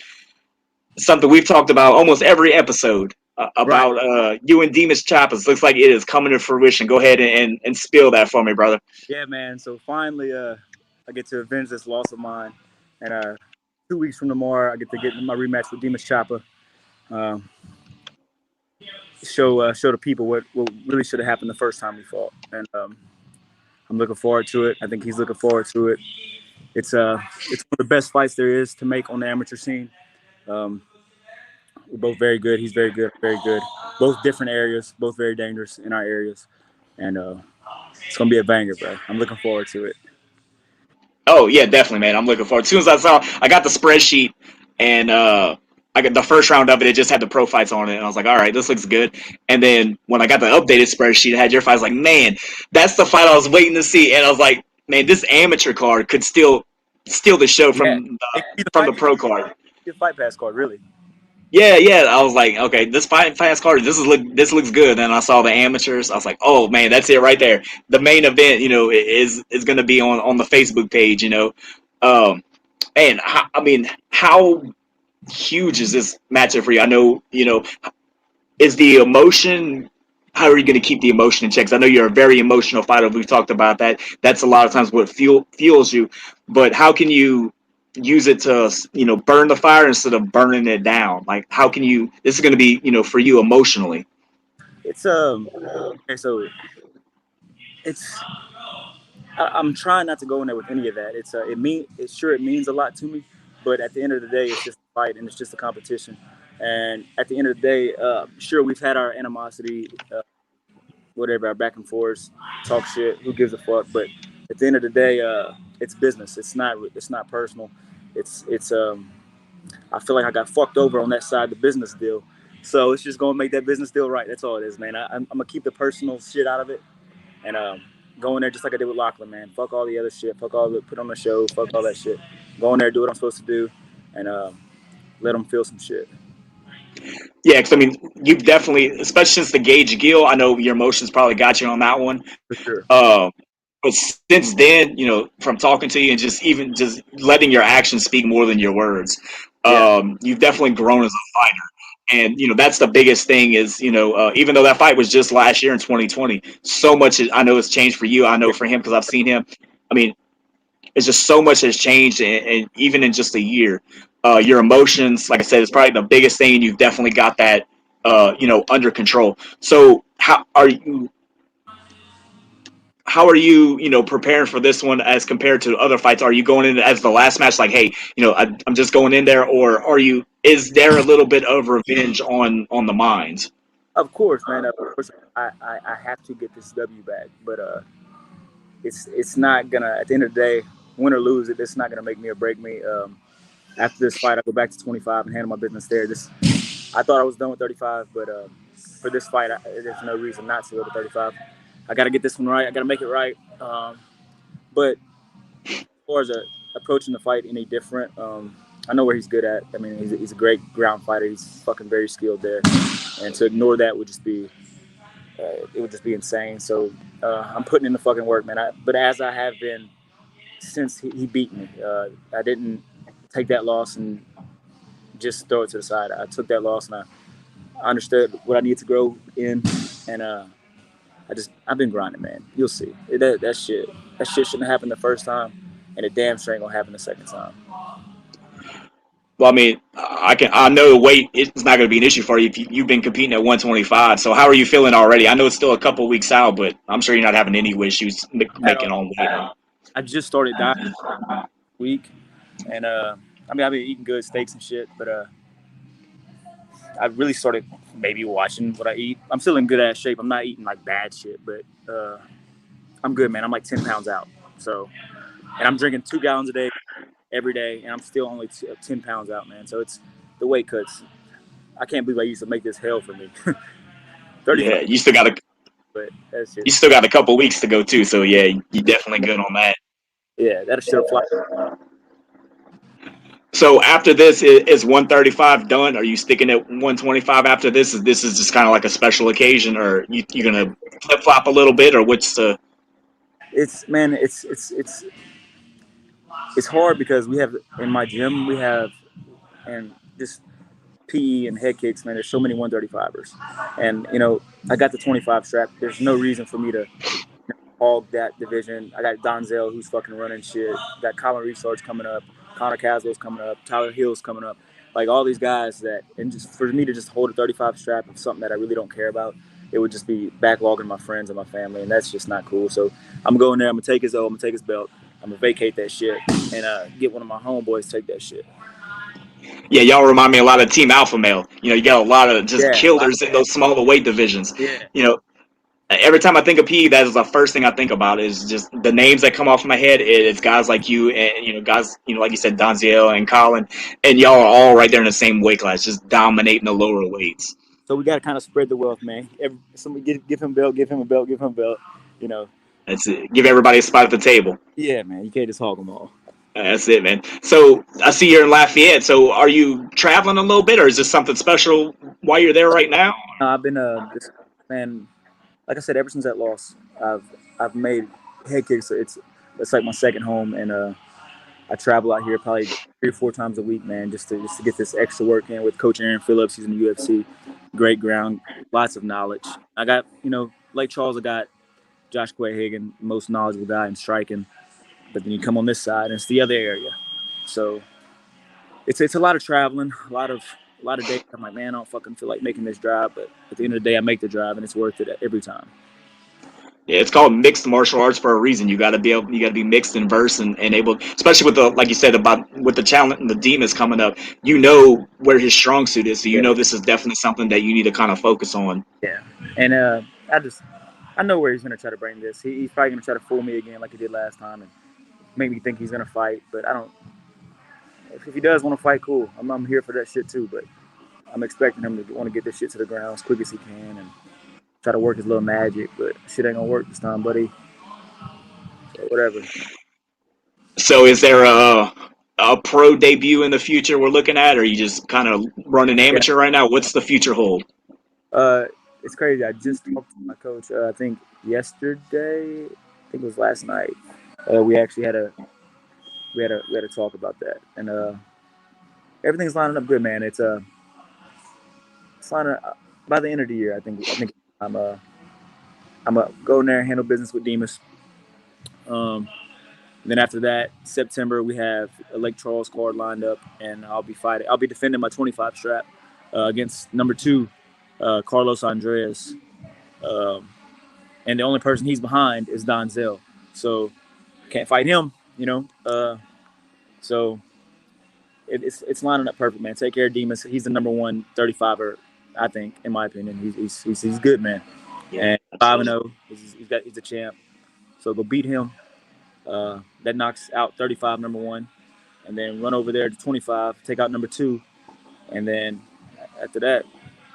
Something we've talked about almost every episode about Right. You and Demas Chapas. Looks like it is coming to fruition. Go ahead and spill that for me, brother. Yeah, man. So finally, I get to avenge this loss of mine And 2 weeks from tomorrow, I get to get my rematch with Demas Choppa. Show the people what really should have happened the first time we fought, and I'm looking forward to it. I think he's looking forward to it. It's one of the best fights there is to make on the amateur scene. We're both very good. He's very good, very good. Both different areas, both very dangerous in our areas, and it's gonna be a banger, bro. I'm looking forward to it. Oh yeah, definitely, man. I'm looking forward. As soon as I got the spreadsheet, and I got the first round of it. It just had the pro fights on it, and I was like, all right, this looks good. And then when I got the updated spreadsheet, it had your fight. I was like, man, that's the fight I was waiting to see. And I was like, man, this amateur card could steal the show from the pro card. The fight pass card, really. Yeah. I was like, okay, this fight pass card, this looks good. And I saw the amateurs. I was like, oh man, that's it right there. The main event, is going to be on the Facebook page. And how huge is this matchup for you? I know, is the emotion. How are you going to keep the emotion in check? 'Cause I know you're a very emotional fighter. We've talked about that. That's a lot of times what fuels you. But how can you use it to, burn the fire instead of burning it down? Like, how can you? This is going to be, for you emotionally. It's okay, so it's. I'm trying not to go in there with any of that. It means a lot to me, but at the end of the day, it's just a fight and it's just a competition. And at the end of the day, sure, we've had our animosity, whatever, our back and forth, talk shit. Who gives a fuck? But at the end of the day, it's business. It's not personal. It's I feel like I got fucked over on that side of the business deal. So it's just gonna make that business deal right. That's all it is, man. I'm gonna keep the personal shit out of it, and go in there just like I did with Lachlan, man. Fuck all the other shit. Fuck all the put on the show. Fuck all that shit. Go in there, do what I'm supposed to do, and let them feel some shit. Yeah, because you've definitely, especially since the Gage Gill, I know your emotions probably got you on that one. For sure. But since then, from talking to you and just letting your actions speak more than your words, you've definitely grown as a fighter. And, that's the biggest thing is, even though that fight was just last year in 2020, so much I know has changed for you. I know for him because I've seen him. It's just so much has changed, and even in just a year. Your emotions, like I said, is probably the biggest thing, and you've definitely got that, under control. So how are you, preparing for this one as compared to other fights? Are you going in as the last match, like, hey, I'm just going in there, or is there a little bit of revenge on the minds? Of course, man. Of course, I have to get this W back, but it's not gonna. At the end of the day, win or lose, it's not gonna make me or break me. After this fight, I go back to 25 and handle my business there. I thought I was done with 35, but for this fight, there's no reason not to go to 35. I got to get this one right. I got to make it right. But as far as approaching the fight any different, I know where he's good at. He's a great ground fighter. He's fucking very skilled there, and to ignore that would just be insane. So I'm putting in the fucking work, man. But as I have been since he beat me, I didn't take that loss and just throw it to the side. I took that loss and I understood what I need to grow in, and I've been grinding, man. You'll see. That shit shouldn't happen the first time, and it damn sure ain't gonna happen the second time. Well, I know weight is not going to be an issue for you if you've been competing at 125. So how are you feeling already? I know it's still a couple weeks out, but I'm sure you're not having any issues making on weight. I just started dieting week, and I've been eating good steaks and shit, but I really started maybe watching what I eat. I'm still in good ass shape. I'm not eating like bad shit, but I'm good, man. I'm like 10 pounds out. So, and I'm drinking 2 gallons a day every day, and I'm still only 10 pounds out, man. So it's the weight cuts. I can't believe I used to make this hell for me. 30. Yeah, you still got a couple weeks to go too. So yeah, you definitely good on that. Yeah, that should apply. So after this, is 135 done? Are you sticking at 125 after this? This is just kind of like a special occasion, or you're gonna flip flop a little bit, or what's the? It's hard because we have in my gym and just PE and head kicks, man. There's so many 135ers, and I got the 25 strap. There's no reason for me to hog that division. I got Donzel who's fucking running shit. Got Colin Research coming up. Connor Caswell's coming up, Tyler Hill's coming up, like all these guys that, and just for me to just hold a 35 strap of something that I really don't care about, it would just be backlogging my friends and my family, and that's just not cool. So I'm going there. I'm gonna take his O. I'm gonna take his belt. I'm gonna vacate that shit and get one of my homeboys to take that shit. Yeah, y'all remind me a lot of Team Alpha Male. You got a lot of just killers in those smaller weight divisions. Yeah. Every time I think of PE, that is the first thing I think about is just the names that come off my head. It's guys like you and guys, like you said, Donziel and Colin, and y'all are all right there in the same weight class, just dominating the lower weights. So we got to kind of spread the wealth, man. Somebody give him a belt, give him a belt, give him a belt. That's it. Give everybody a spot at the table. Yeah, man. You can't just hog them all. That's it, man. So I see you're in Lafayette. So are you traveling a little bit, or is this something special while you're there right now? No, I've been man. Like I said, ever since that loss, I've made head kicks. It's like my second home, and I travel out here probably 3 or 4 times a week, man, just to get this extra work in with Coach Aaron Phillips. He's in the UFC, great ground, lots of knowledge. I got Lake Charles. I got Josh Quay-Hagan, most knowledgeable guy in striking, but then you come on this side, and it's the other area. So it's a lot of traveling, a lot of days. I'm like, man, I don't fucking feel like making this drive, but at the end of the day, I make the drive, and it's worth it every time. Yeah, it's called mixed martial arts for a reason. You got to be mixed and versed and able, especially with like you said with the challenge and the demons coming up. You know where his strong suit is, so you know this is definitely something that you need to kind of focus on. Yeah, and I know where he's gonna try to bring this. He's probably gonna try to fool me again like he did last time and make me think he's gonna fight, but I don't. If he does want to fight, cool. I'm here for that shit too, but I'm expecting him to want to get this shit to the ground as quick as he can and try to work his little magic, but shit ain't gonna work this time, buddy. So whatever. So is there a pro debut in the future we're looking at, or are you just kind of running amateur right now? What's the future hold? It's crazy. I just talked to my coach. I think yesterday. I think it was last night. We actually had a talk about that, and everything's lining up good, man. It's lining up by the end of the year. I think I'm gonna go in there and handle business with Demas. Then after that, September we have a Lake Charles card lined up, and I'll be defending my 25 strap against number 2, Carlos Andreas, and the only person he's behind is Donzel. So can't fight him, So it's lining up perfect, man. Take care of Demas. He's the number 1 35er, I think, in my opinion. He's good, man. Yeah, and 5-0. He's a champ. So go beat him. That knocks out 35, number 1, and then run over there to 25, take out number 2, and then after that,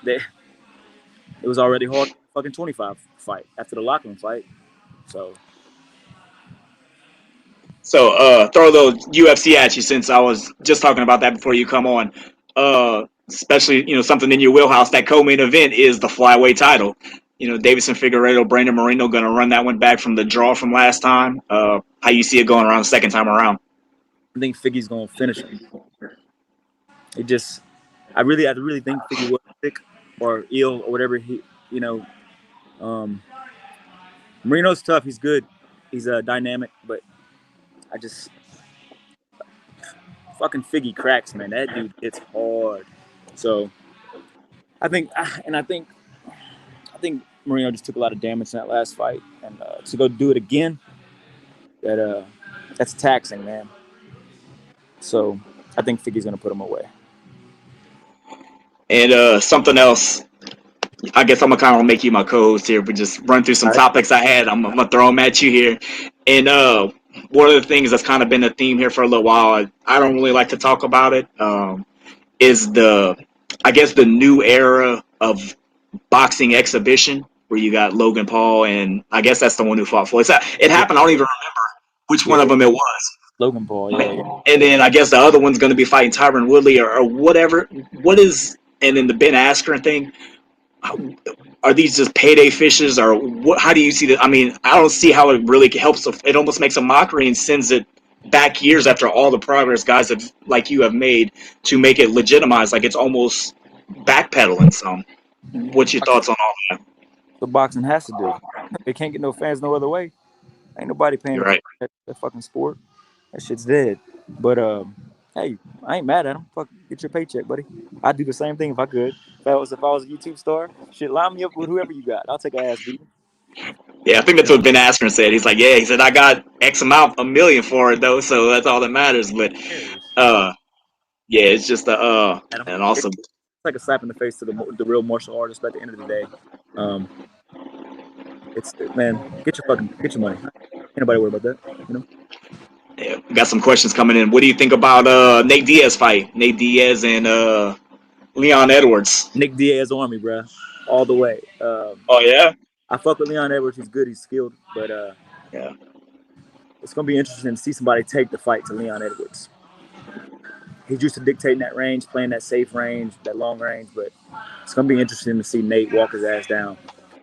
it was already hard fucking 25 fight after the Lachlan fight. So throw a little UFC at you, since I was just talking about that before you come on. Especially something in your wheelhouse. That co-main event is the Flyweight Title. Davison Figueiredo, Brandon Moreno going to run that one back from the draw from last time. How you see it going around the second time around? I think Figgy's going to finish him. I really think Figgy was sick or ill or whatever. Moreno's tough. He's good. He's dynamic, but fucking Figgy cracks, man. That dude hits hard. So I think Moreno just took a lot of damage in that last fight, and to go do it again, that's taxing, man. So I think Figgy's gonna put him away. And something else, I guess I'm gonna kind of make you my co-host here, but just run through some topics I had. I'm gonna throw them at you here. And one of the things that's kind of been a theme here for a little while, I don't really like to talk about it, is the new era of boxing exhibition, where you got Logan Paul, and I guess that's the one who fought Floyd. It happened. I don't even remember which one of them it was. Logan Paul, yeah. And then I guess the other one's going to be fighting Tyron Woodley or whatever. And then the Ben Askren thing. Are these just payday fishes, or what? How do you see that? I mean, I don't see how it really helps. It almost makes a mockery and sends it back years after all the progress guys like you have made to make it legitimized. Like it's almost backpedaling some. What's your thoughts on all that? What boxing has to do. They can't get no fans no other way. Ain't nobody paying right. that fucking sport. That shit's dead. But hey, I ain't mad at him. Fuck, get your paycheck, buddy. I'd do the same thing if I could. If I was a YouTube star, shit, line me up with whoever you got. I'll take an ass beating. Yeah, I think that's what Ben Askren said. He's like, yeah, he said I got X amount, a million for it though, so that's all that matters. But yeah, it's just and also It's like a slap in the face to the real martial artist. But at the end of the day, it's man, get your money. Ain't nobody worry about that, you know. yeah, we got some questions coming in. What do you think about Nate Diaz fight? Nate Diaz and Leon Edwards. Nick Diaz Army, bro, all the way. Oh yeah, I fuck with Leon Edwards. He's good. He's skilled, but yeah, it's gonna be interesting to see somebody take the fight to Leon Edwards. He's used to dictating that range, playing that safe range, that long range, but it's gonna be interesting to see Nate walk his ass down.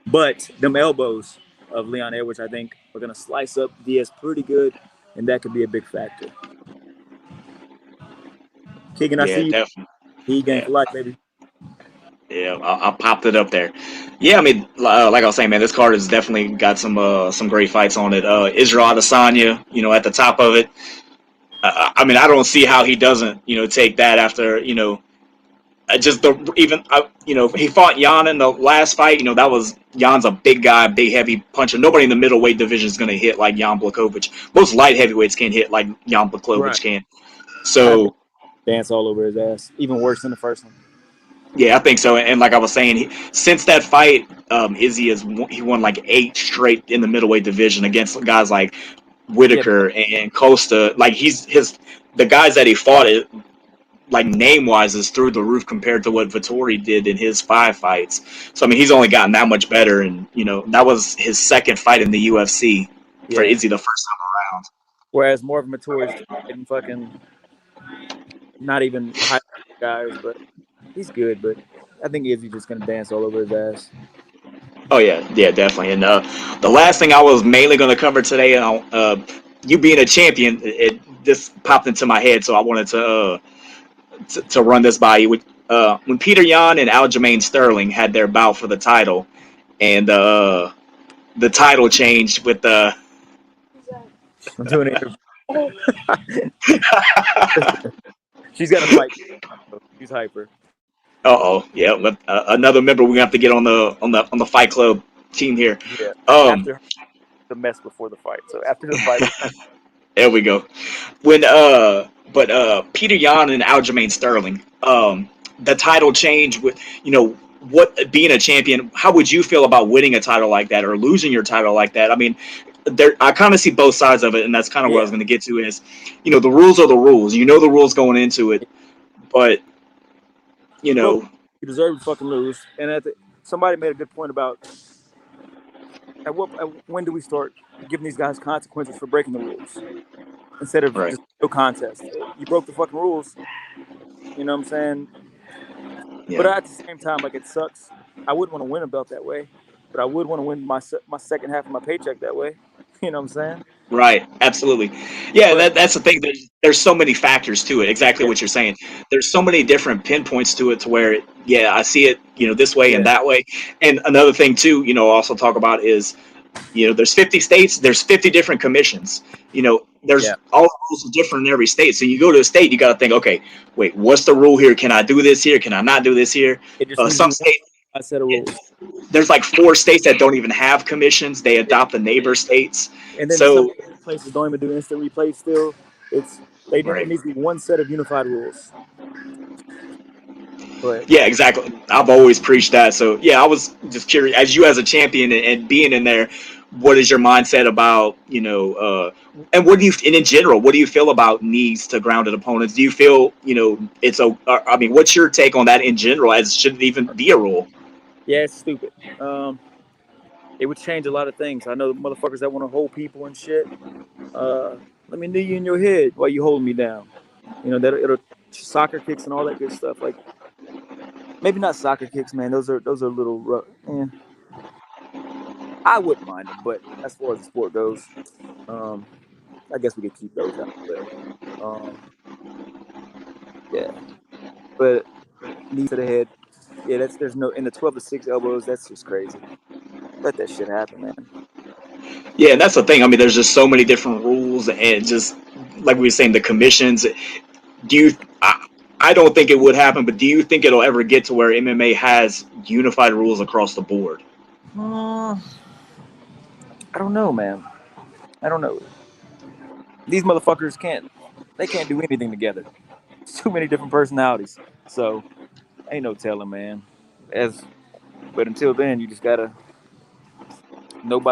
But them elbows of Leon Edwards, I think, are gonna slice up Diaz pretty good, and that could be a big factor. Keegan, I yeah, see you. definitely. He game Yeah. for life, baby. Yeah, I popped it up there. Yeah, I mean, like I was saying, man, this card has definitely got some great fights on it. Israel Adesanya, at the top of it. I mean, I don't see how he doesn't, take that after, he fought Jan in the last fight. That was Jan's a big guy, big heavy puncher. Nobody in the middleweight division is going to hit like Jan Blachowicz. Most light heavyweights can't hit like Jan Blachowicz can. So dance all over his ass, even worse than the first one. Yeah, I think so. And like I was saying, since that fight, Izzy he won like 8 straight in the middleweight division against guys like Whitaker and Costa. Like the guys that he fought it, like name wise, is through the roof compared to what Vettori did in his 5 fights. So I mean, he's only gotten that much better. And that was his second fight in the UFC for Izzy the first time around. Whereas Marvin Vettori's getting fucking not even high guys, but he's good. But I think Izzy's just gonna dance all over his ass. Oh yeah, definitely. And the last thing I was mainly going to cover today, you being a champion, this popped into my head, so I wanted to run this by you. When Peter Yan and Aljamain Sterling had their bout for the title, and the title changed with the. I'm doing it. She's got a fight. She's hyper. Yeah, another member we have to get on the Fight Club team here. Yeah. After the mess before the fight. So after the fight. There we go. But Peter Yan and Aljamain Sterling, the title change with what being a champion. How would you feel about winning a title like that or losing your title like that? I mean, I kind of see both sides of it, and that's kind of what I was going to get to. Is the rules are the rules. The rules going into it, but you deserve to fucking lose. And somebody made a good point about when do we start giving these guys consequences for breaking the rules instead of just no contest. You broke the fucking rules. You know what I'm saying? Yeah. But at the same time, like, it sucks. I wouldn't want to win a belt that way, but I would want to win my second half of my paycheck that way. You know what I'm saying? Right. Absolutely. Yeah, that's the thing. There's so many factors to it. Exactly what you're saying. There's so many different pinpoints to it to where, I see it, this way and that way. And another thing too, also talk about is, there's 50 states, there's 50 different commissions. There's all the rules are different in every state. So you go to a state, you got to think, okay, wait, what's the rule here? Can I do this here? Can I not do this here? Some states. A set of rules. There's like 4 states that don't even have commissions. They adopt the neighbor states. And then some places don't even do instant replay still. It needs to be one set of unified rules. But, yeah, exactly. I've always preached that. So, I was just curious, as a champion and being in there, what is your mindset about, and what do you, and in general, what do you feel about knees to grounded opponents? Do you feel, what's your take on that in general, as should it even be a rule? Yeah, it's stupid. It would change a lot of things. I know the motherfuckers that want to hold people and shit. Let me knee you in your head while you hold me down. That it'll soccer kicks and all that good stuff. Like, maybe not soccer kicks, man. Those are a little rough. I wouldn't mind them, but as far as the sport goes, I guess we could keep those out. But, yeah. But knee to the head. Yeah, there's no in the 12-6 elbows. That's just crazy. Let that shit happen, man. Yeah, and that's the thing. I mean, there's just so many different rules, and just like we were saying, the commissions. Do you? I don't think it would happen, but do you think it'll ever get to where MMA has unified rules across the board? I don't know, man. I don't know. These motherfuckers can't do anything together. It's too many different personalities. So ain't no telling, man. But until then, you just gotta work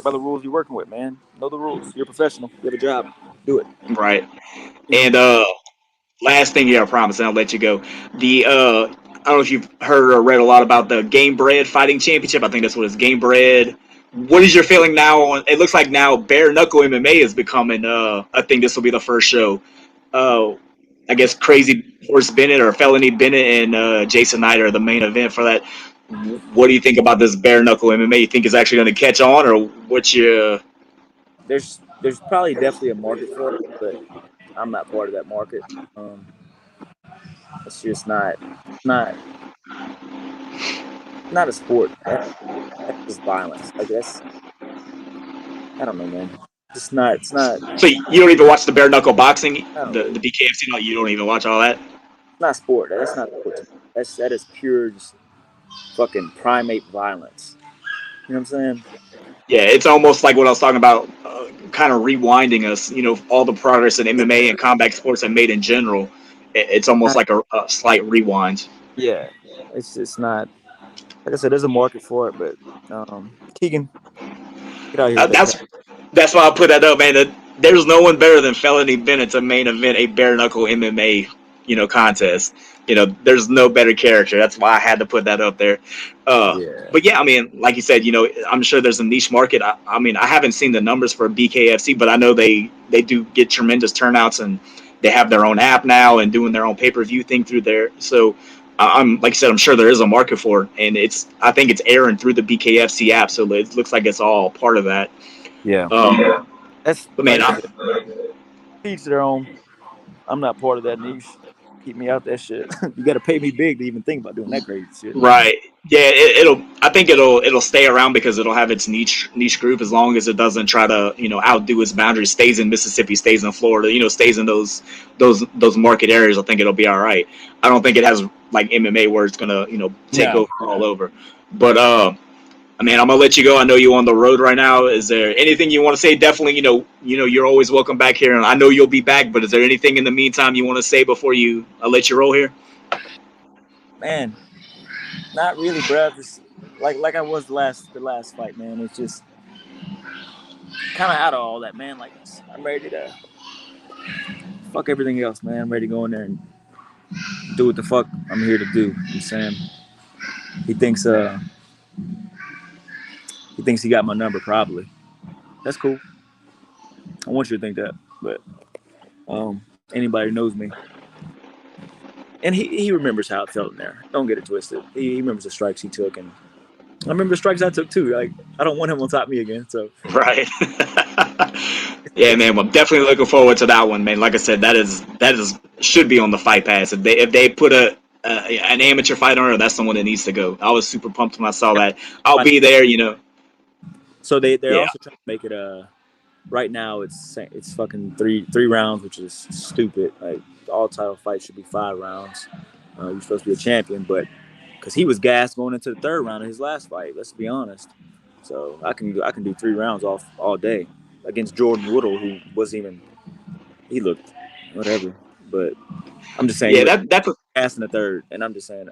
by the rules you're working with, man. Know the rules. You're a professional. You have a job. Do it. Right. You And know? last thing here, I promise, and I'll let you go. The I don't know if you've heard or read a lot about the Game Bread Fighting Championship. I think that's what it's Game Bread. What is your feeling now on? It looks like now bare knuckle MMA is becoming. I think this will be the first show. Uh, I guess Crazy Horse Bennett or Felony Bennett and Jason Knight are the main event for that. What do you think about this bare knuckle MMA? You think it's actually going to catch on, or what's your? There's probably definitely a market for it, but I'm not part of that market. It's just not not a sport. That's just violence. Like that's I don't know, man. It's not So you don't even watch the bare knuckle boxing, I don't the really BKFC? No, you don't even watch all that. it's not sport. That's not sport to me. That is pure just fucking primate violence. You know what I'm saying? Yeah, it's almost like what I was talking about, kind of rewinding us. All the progress that MMA and combat sports have made in general. It's almost like a slight rewind. Yeah. It's not like I said, there's a market for it, but Keegan, get out here Uh, with that crap. that's that's why I put that up, man. There's no one better than Felony Bennett to main event a bare knuckle MMA, contest. There's no better character. That's why I had to put that up there. Yeah. But yeah, I mean, like you said, I'm sure there's a niche market. I mean, I haven't seen the numbers for BKFC, but I know they do get tremendous turnouts, and they have their own app now and doing their own pay-per-view thing through there. So I'm like I said, I'm sure there is a market for it, and I think it's airing through the BKFC app, so it looks like it's all part of that. Yeah. That's But like man, I said, each their own. I'm not part of that niche. Keep me out that shit. You gotta pay me big to even think about doing that crazy shit. right? Yeah, it'll. I think it'll stay around because it'll have its niche group as long as it doesn't try to outdo its boundaries. Stays in Mississippi, stays in Florida, stays in those market areas. I think it'll be all right. I don't think it has like MMA where it's gonna take No. over all over. But I mean, I'm gonna let you go. I know you're on the road right now. Is there anything you want to say? Definitely, you're always welcome back here, and I know you'll be back. But is there anything in the meantime you want to say before I let you roll here? Man, not really, bro. Just like I was the last fight, man. It's just kind of out of all that, man. Like I'm ready to fuck everything else, man. I'm ready to go in there and do what the fuck I'm here to do. I'm saying he thinks he got my number probably. That's cool. I want you to think that, but anybody who knows me, and he remembers how it felt in there. Don't get it twisted. He remembers the strikes he took, and I remember the strikes I took too. Like I don't want him on top of me again. So Right. Yeah, man. Well, I'm definitely looking forward to that one, man. Like I said, that is should be on the Fight Pass. If they put an amateur fight on it, that's the one that needs to go. I was super pumped when I saw that. I'll be there. So they're Yeah. also trying to make it right now it's fucking three rounds, which is stupid. Like all title fights should be 5 rounds. You're supposed to be a champion, but because he was gassed going into the third round of his last fight, let's be honest. So I can do 3 rounds off all day against Jordan Woodall, who wasn't even he looked whatever. But I'm just saying he Yeah. was That's gassed in the third, and I'm just saying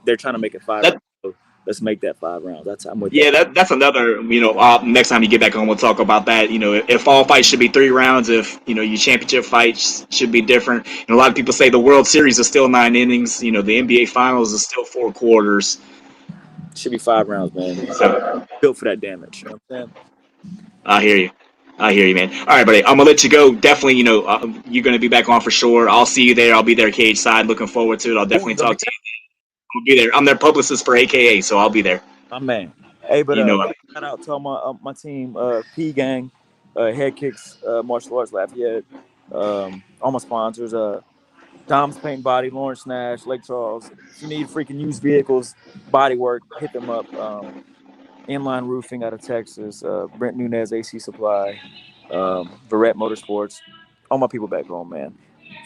they're trying to make it 5 rounds. that. So let's make that 5 rounds. I'm with Yeah, that. that's another. Next time you get back on, we'll talk about that. If all fights should be 3 rounds, if your championship fights should be different. And a lot of people say the World Series is still 9 innings. The NBA Finals is still 4 quarters. It should be 5 rounds, man. So Built for that damage. You know what I'm saying? I hear you. I hear you, man. All right, buddy. I'm gonna let you go. Definitely, you're gonna be back on for sure. I'll see you there. I'll be there cage side. Looking forward to it. I'll Oh, definitely you gonna be talk to you. I'll be there. I'm their publicist for AKA, so I'll be there. my man. Hey, but You know. quick shout out to all my team, P Gang, Head Kicks, Martial Arts Lafayette, all my sponsors, Dom's Paint Body, Lawrence Nash, Lake Charles. If you need freaking used vehicles, body work, hit them up. Inline Roofing out of Texas, Brent Nunez AC Supply, Verrett Motorsports. all my people back home, man.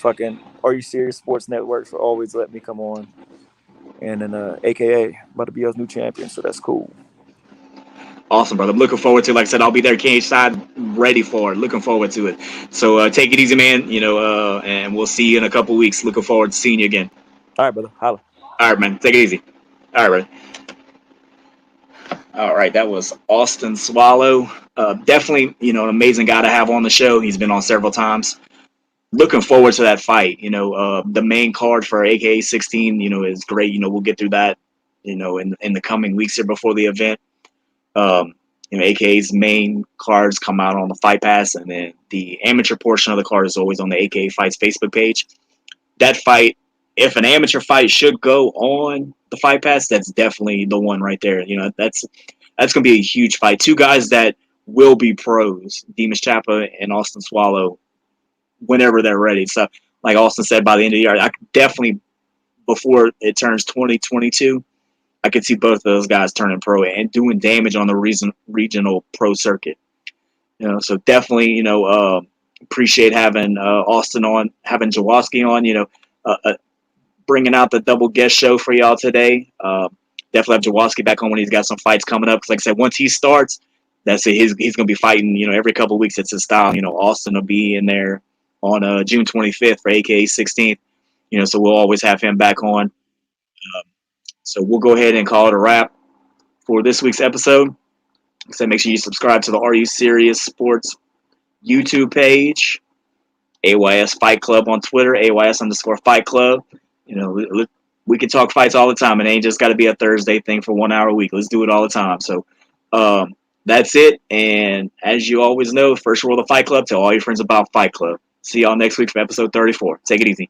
Fucking Are You Serious Sports Network for always letting me come on. And then AKA about to be our new champion, so that's cool. Awesome, brother. I'm looking forward to it. Like I said, I'll be there cage side ready for it. Looking forward to it. So take it easy, man. And we'll see you in a couple weeks. Looking forward to seeing you again. All right, brother. Holla. All right, man. Take it easy. All right, brother. All right, that was Austin Soileau. Definitely, an amazing guy to have on the show. He's been on several times. Looking forward to that fight. The main card for AKA 16, is great. We'll get through that, in the coming weeks here before the event. AKA's main cards come out on the Fight Pass, and then the amateur portion of the card is always on the AKA Fights Facebook page. That fight, if an amateur fight should go on the Fight Pass, that's definitely the one right there. That's going to be a huge fight. Two guys that will be pros, Dimas Chapa and Austin Soileau, whenever they're ready. So, like Austin said, by the end of the year, I could definitely, before it turns 2022, I could see both of those guys turning pro and doing damage on the regional pro circuit. So definitely, appreciate having Austin on, having Jawaski on, bringing out the double guest show for y'all today. Definitely have Jawaski back on when he's got some fights coming up. Because like I said, once he starts, that's it. He's going to be fighting, every couple of weeks. It's his style. Austin will be in there on June 25th for AKA 16th. So we'll always have him back on. So we'll go ahead and call it a wrap for this week's episode. So make sure you subscribe to the Are You Serious Sports YouTube page, AYS Fight Club on Twitter, AYS_Fight Club. We can talk fights all the time. It ain't just got to be a Thursday thing for 1 hour a week. Let's do it all the time. So that's it. And as you always know, first rule of the Fight Club, tell all your friends about Fight Club. See y'all next week for episode 34. Take it easy.